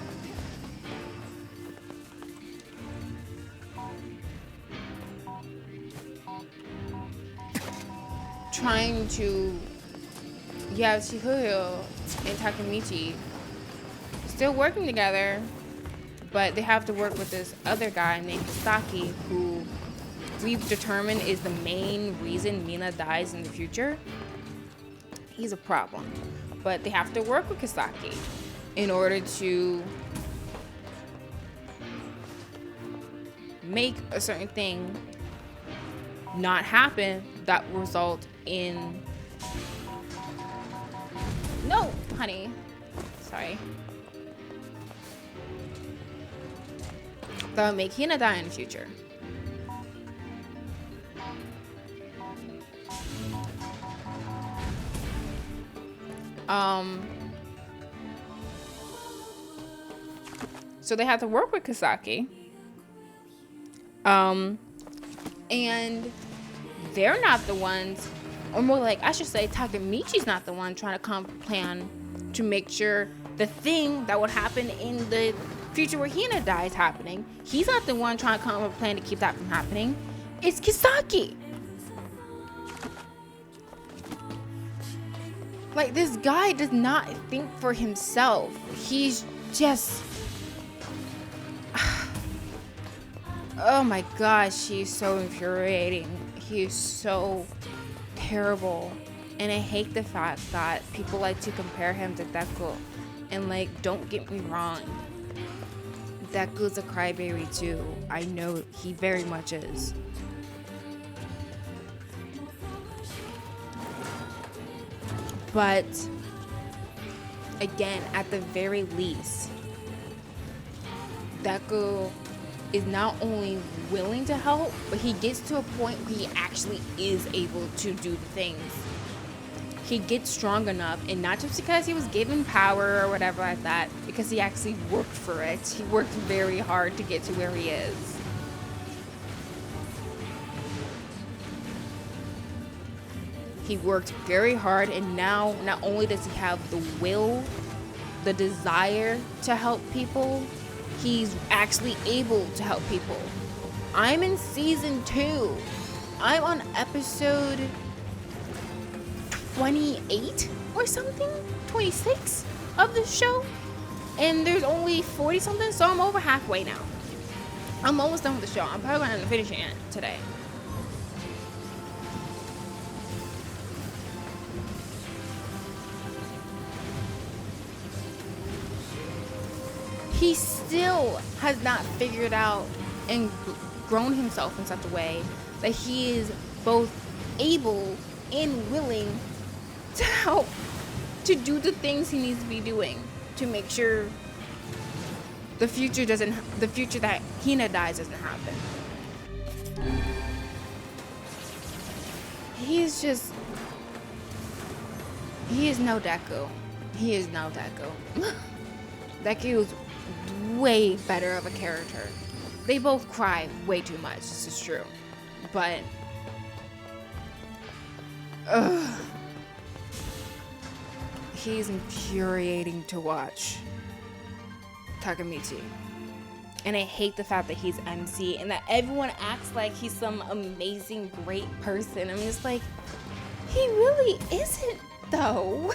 Trying to... You have Chihuyo and Takemichi still working together, but they have to work with this other guy named Saki, who we've determined is the main reason Mina dies in the future. He's a problem, but they have to work with Kisaki in order to make a certain thing not happen that will result in... No, honey. Sorry. That will make Hina die in the future. So they have to work with Kisaki. And they're not the ones, or more like, I should say, Takemichi's not the one trying to come up with a plan to make sure the thing that would happen in the future where Hina dies happening. He's not the one trying to come up with a plan to keep that from happening. It's Kisaki. Like, this guy does not think for himself. He's just... Oh my gosh, he's so infuriating. He's so terrible. And I hate the fact that people like to compare him to Deku. And like, don't get me wrong, Deku's a crybaby too. I know he very much is. But again, at the very least, Deku is not only willing to help, but he gets to a point where he actually is able to do the things. He gets strong enough, and not just because he was given power or whatever like that, because he actually worked for it. He worked very hard to get to where he is. He worked very hard, and now not only does he have the will, the desire to help people, he's actually able to help people. I'm in season 2. I'm on episode 28 or something, 26 of the show, and there's only 40 something, so I'm over halfway now. I'm almost done with the show. I'm probably going to finish it today. He still has not figured out and grown himself in such a way that he is both able and willing to help, to do the things he needs to be doing to make sure the future that Hina dies doesn't happen. He is no Deku. He is no Deku. Deku is way better of a character. They both cry way too much, this is true. But he's infuriating to watch, Takemichi. And I hate the fact that he's MC and that everyone acts like he's some amazing, great person. I'm just like, he really isn't, though.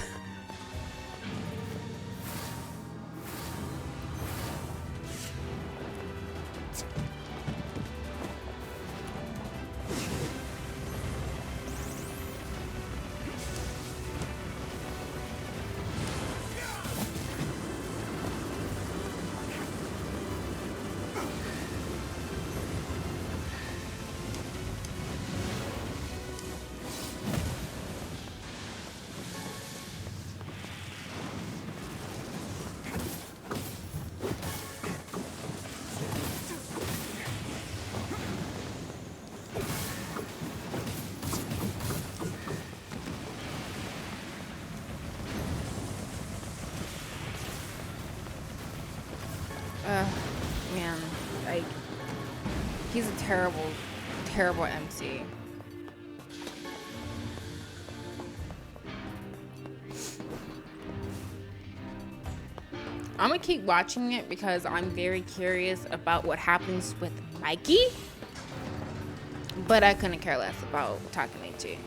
Man, like, he's a terrible, terrible MC. I'm gonna keep watching it because I'm very curious about what happens with Mikey, but I couldn't care less about Takemichi.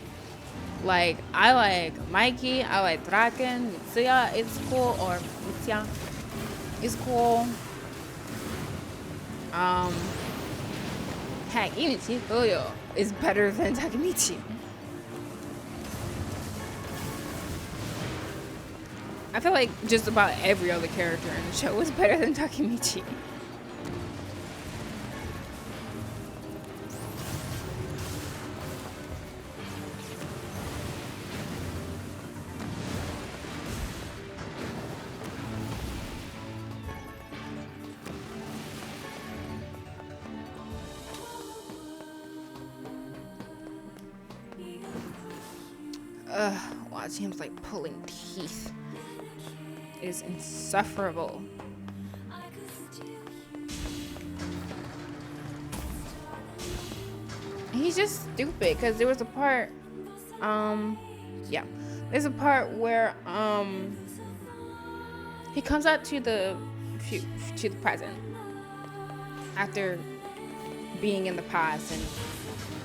Like, I like Mikey, I like Draken, Mitsuya is cool, or Mitsuya is cool. Heck, even Chifuyo is better than Takemichi. I feel like just about every other character in the show was better than Takemichi. Watching him like pulling teeth is insufferable. he's just stupid because there was a part, yeah, there's a part where he comes out to the present after being in the past and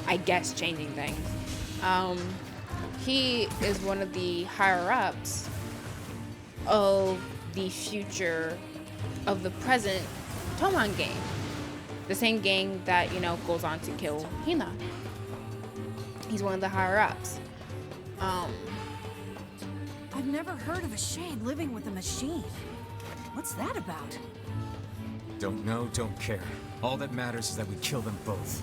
I guess changing things. He is one of the higher ups of the future of the present Toman gang. The same gang that, you know, goes on to kill Hina. He's one of the higher ups. I've never heard of a shade living with a machine. What's that about? Don't know, don't care. All that matters is that we kill them both.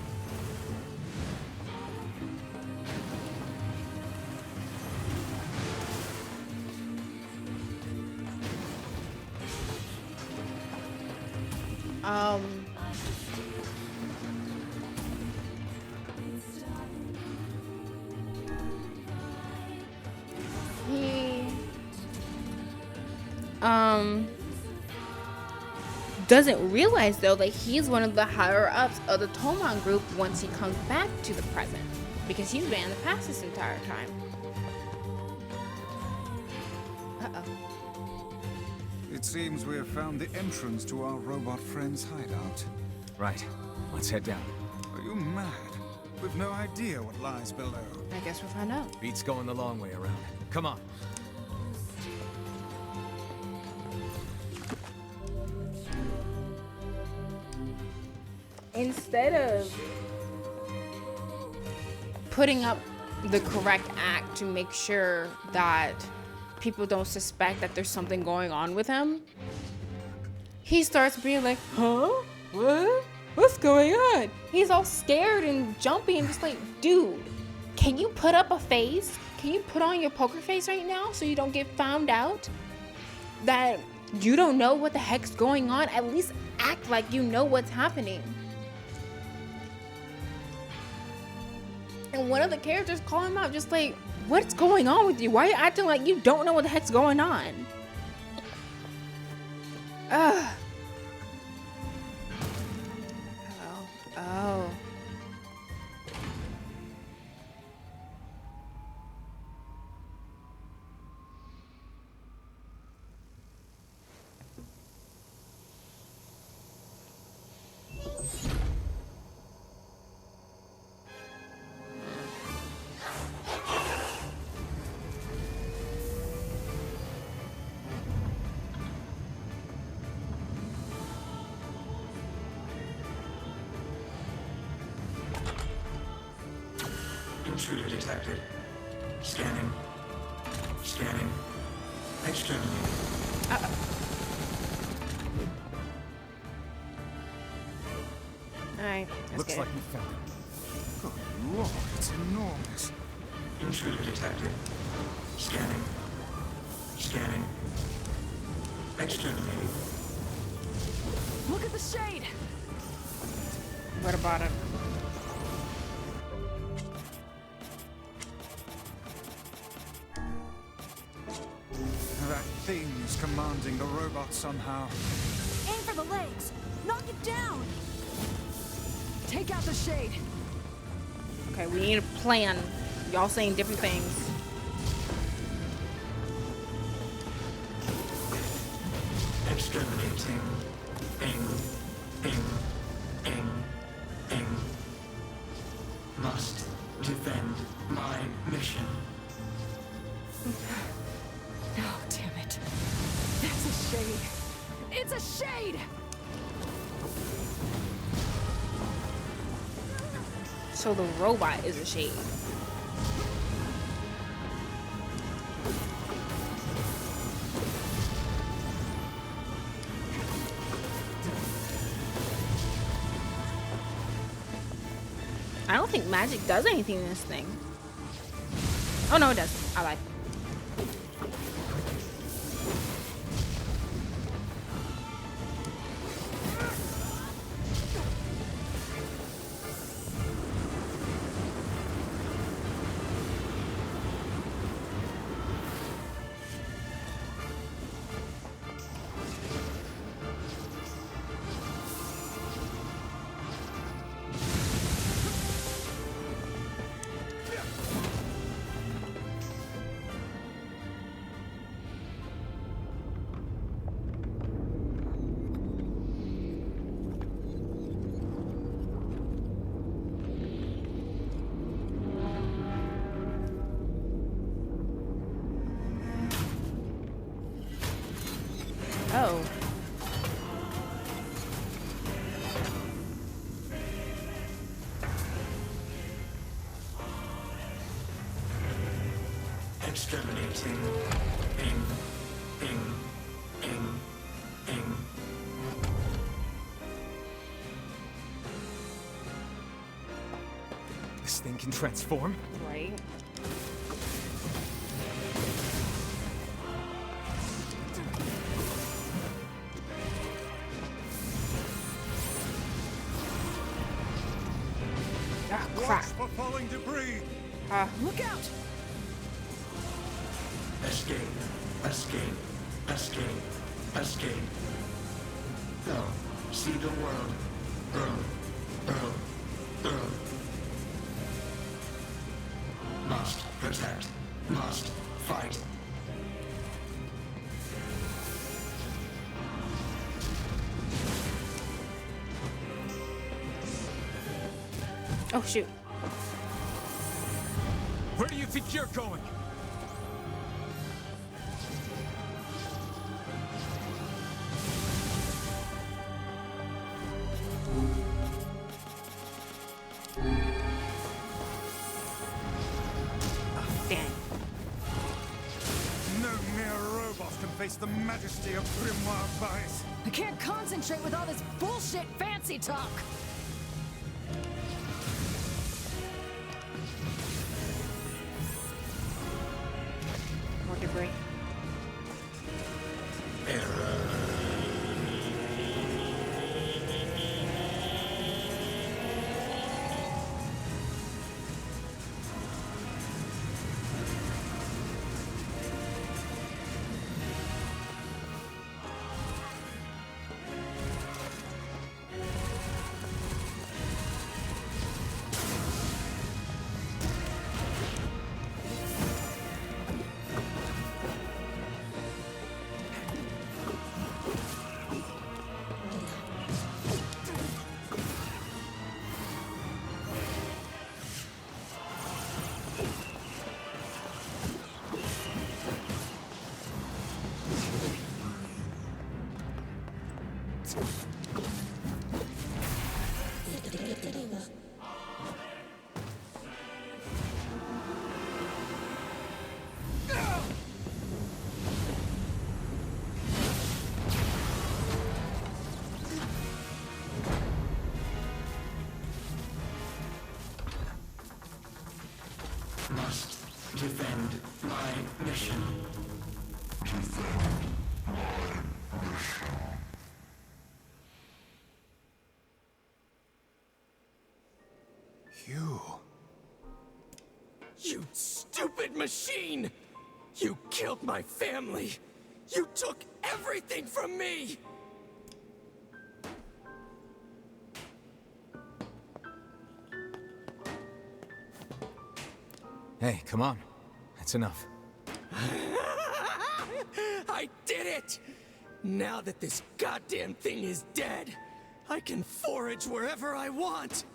He doesn't realize though that he's one of the higher ups of the Toman group once he comes back to the present, because he's been in the past this entire time. It seems we have found the entrance to our robot friend's hideout. Right. Let's head down. Are you mad? We've no idea what lies below. I guess we'll find out. Beats going the long way around. Come on. Instead of putting up the correct act to make sure that people don't suspect that there's something going on with him, he starts being like, huh? What? What's going on? He's all scared and jumpy and just like, dude, can you put up a face? Can you put on your poker face right now so you don't get found out that you don't know what the heck's going on? At least act like you know what's happening. And one of the characters call him out just like, what's going on with you? Why are you acting like you don't know what the heck's going on? Ugh. Oh. Intruder detected. Scanning. Scanning. Exterminating. Alright, looks like we found him. Good lord, it's enormous. Intruder detected. Scanning. Scanning. Exterminating. Look at the shade! What about it? That thing is commanding the robot somehow. Aim for the legs! Knock it down! Take out the shade! Okay, we need a plan. Y'all saying different things. Exterminating. Must defend my mission. Oh, damn it. That's a shade. It's a shade! So the robot is a shade. I don't think magic does anything in this thing. Oh no, it does. I lied. Exterminating. Ing. This thing can transform? Right. Ah, crap. For falling debris. Look out! Escape. No. See the world. Earl. Must protect. Must fight. Oh, shoot. Where do you think you're going? Dang. No mere robot can face the majesty of Grimoire Vice. I can't concentrate with all this bullshit fancy talk. More debris. Must defend my mission. You stupid machine! You killed my family! You took everything from me! Hey, come on. That's enough. I did it! Now that this goddamn thing is dead, I can forage wherever I want!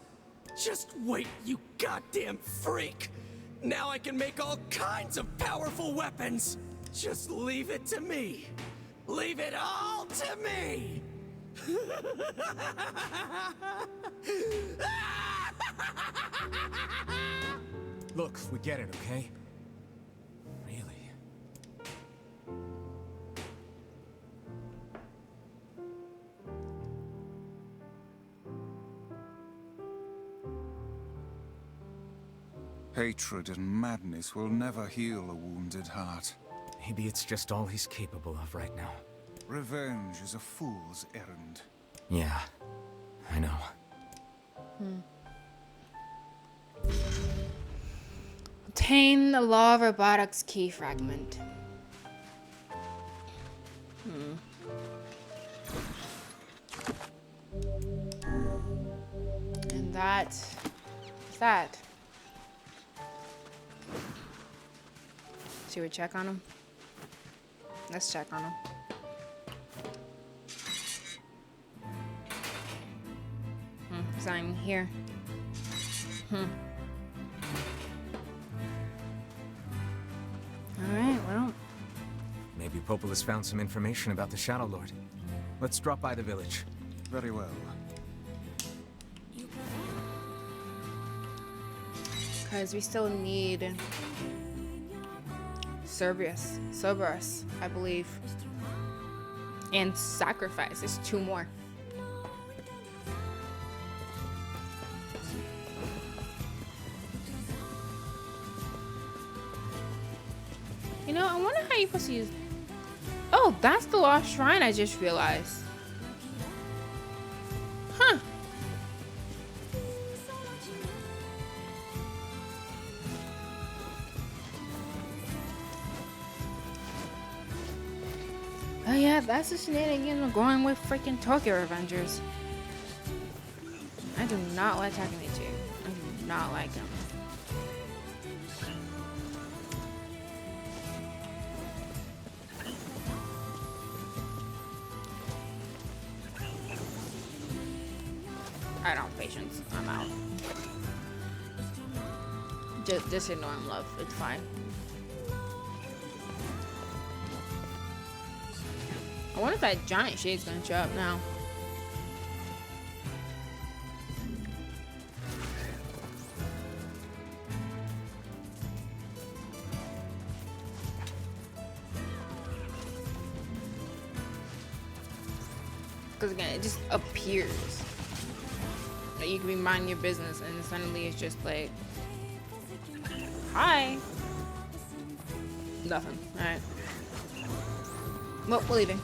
Just wait, you goddamn freak! Now I can make all kinds of powerful weapons! Just leave it to me! Leave it all to me! Look, we get it, okay? Really? Hatred and madness will never heal a wounded heart. Maybe it's just all he's capable of right now. Revenge is a fool's errand. Yeah, I know. Obtain the Law of Robotics key fragment. And that's that. Should we check on him? Let's check on him. He's not even here. Alright, well. Maybe Populus found some information about the Shadow Lord. Let's drop by the village. Very well. Because we still need Cerberus, I believe. And Sacrifice. There's 2 more. You know, I wonder how you're supposed to use... Oh, that's the Lost Shrine, I just realized. Huh. Oh yeah, that's the shenanigan of going with freaking Tokyo Avengers. I do not like Takemichi. I do not like him. I don't have patience. I'm out. Just ignore him, love. It's fine. I wonder if that giant shade's gonna show up now. Because again, it just appears. That you can be minding your business and suddenly it's just like, hi. Nothing. Alright. Well, we're leaving.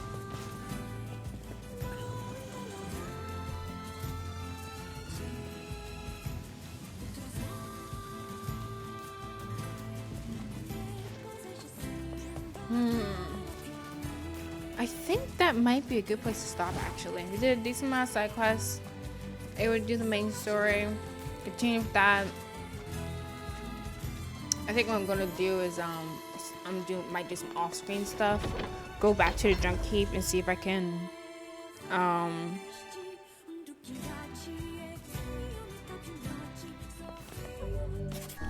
I think that might be a good place to stop, actually. We did a decent amount of side quests. I would do the main story, continue with that. I think what I'm gonna do is might do some off-screen stuff. Go back to the Junk Heap and see if I can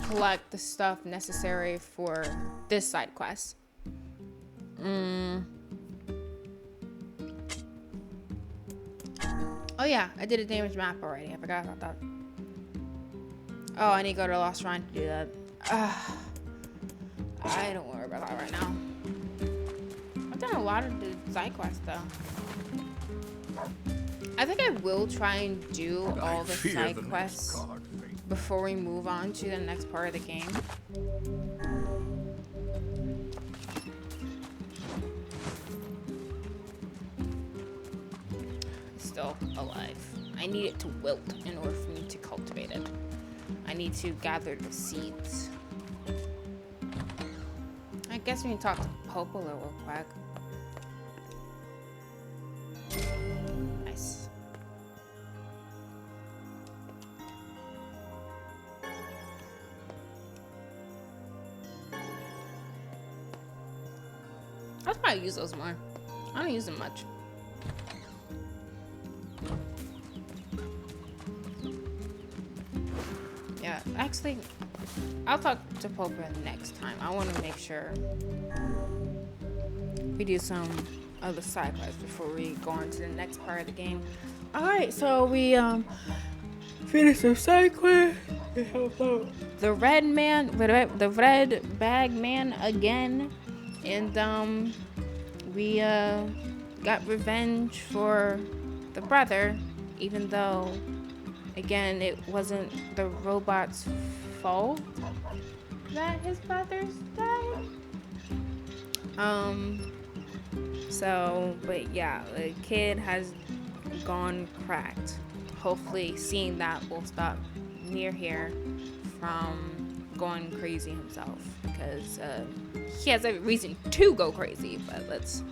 collect the stuff necessary for this side quest. Oh yeah, I did a damage map already. I forgot about that. Oh, I need to go to the Lost Shrine to do that. I don't worry about that right now. I've done a lot of the side quests though. I think I will try and do all the side quests before we move on to the next part of the game. Still alive. I need it to wilt in order for me to cultivate it. I need to gather the seeds. I guess we can talk to Popola real quick. Nice. I'll probably use those more. I don't use them much. Yeah, actually, I'll talk to Popola next time. I want to make sure we do some other side quests before we go on to the next part of the game. Alright, so we finished some side quests. The red bag man again, and we got revenge for the brother, even though again it wasn't the robot's fault that his brothers died. But yeah, the kid has gone cracked. Hopefully seeing that will stop Nier here from going crazy himself, because he has every reason to go crazy, but let's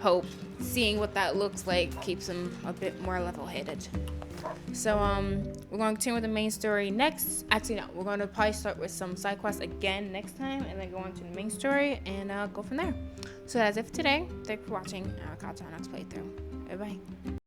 hope seeing what that looks like keeps him a bit more level-headed. So we're going to continue with the main story next. Actually no, we're going to probably start with some side quests again next time, and then go on to the main story and go from there. So that's it for today. Thanks for watching, and I'll catch you on our next playthrough. Bye bye.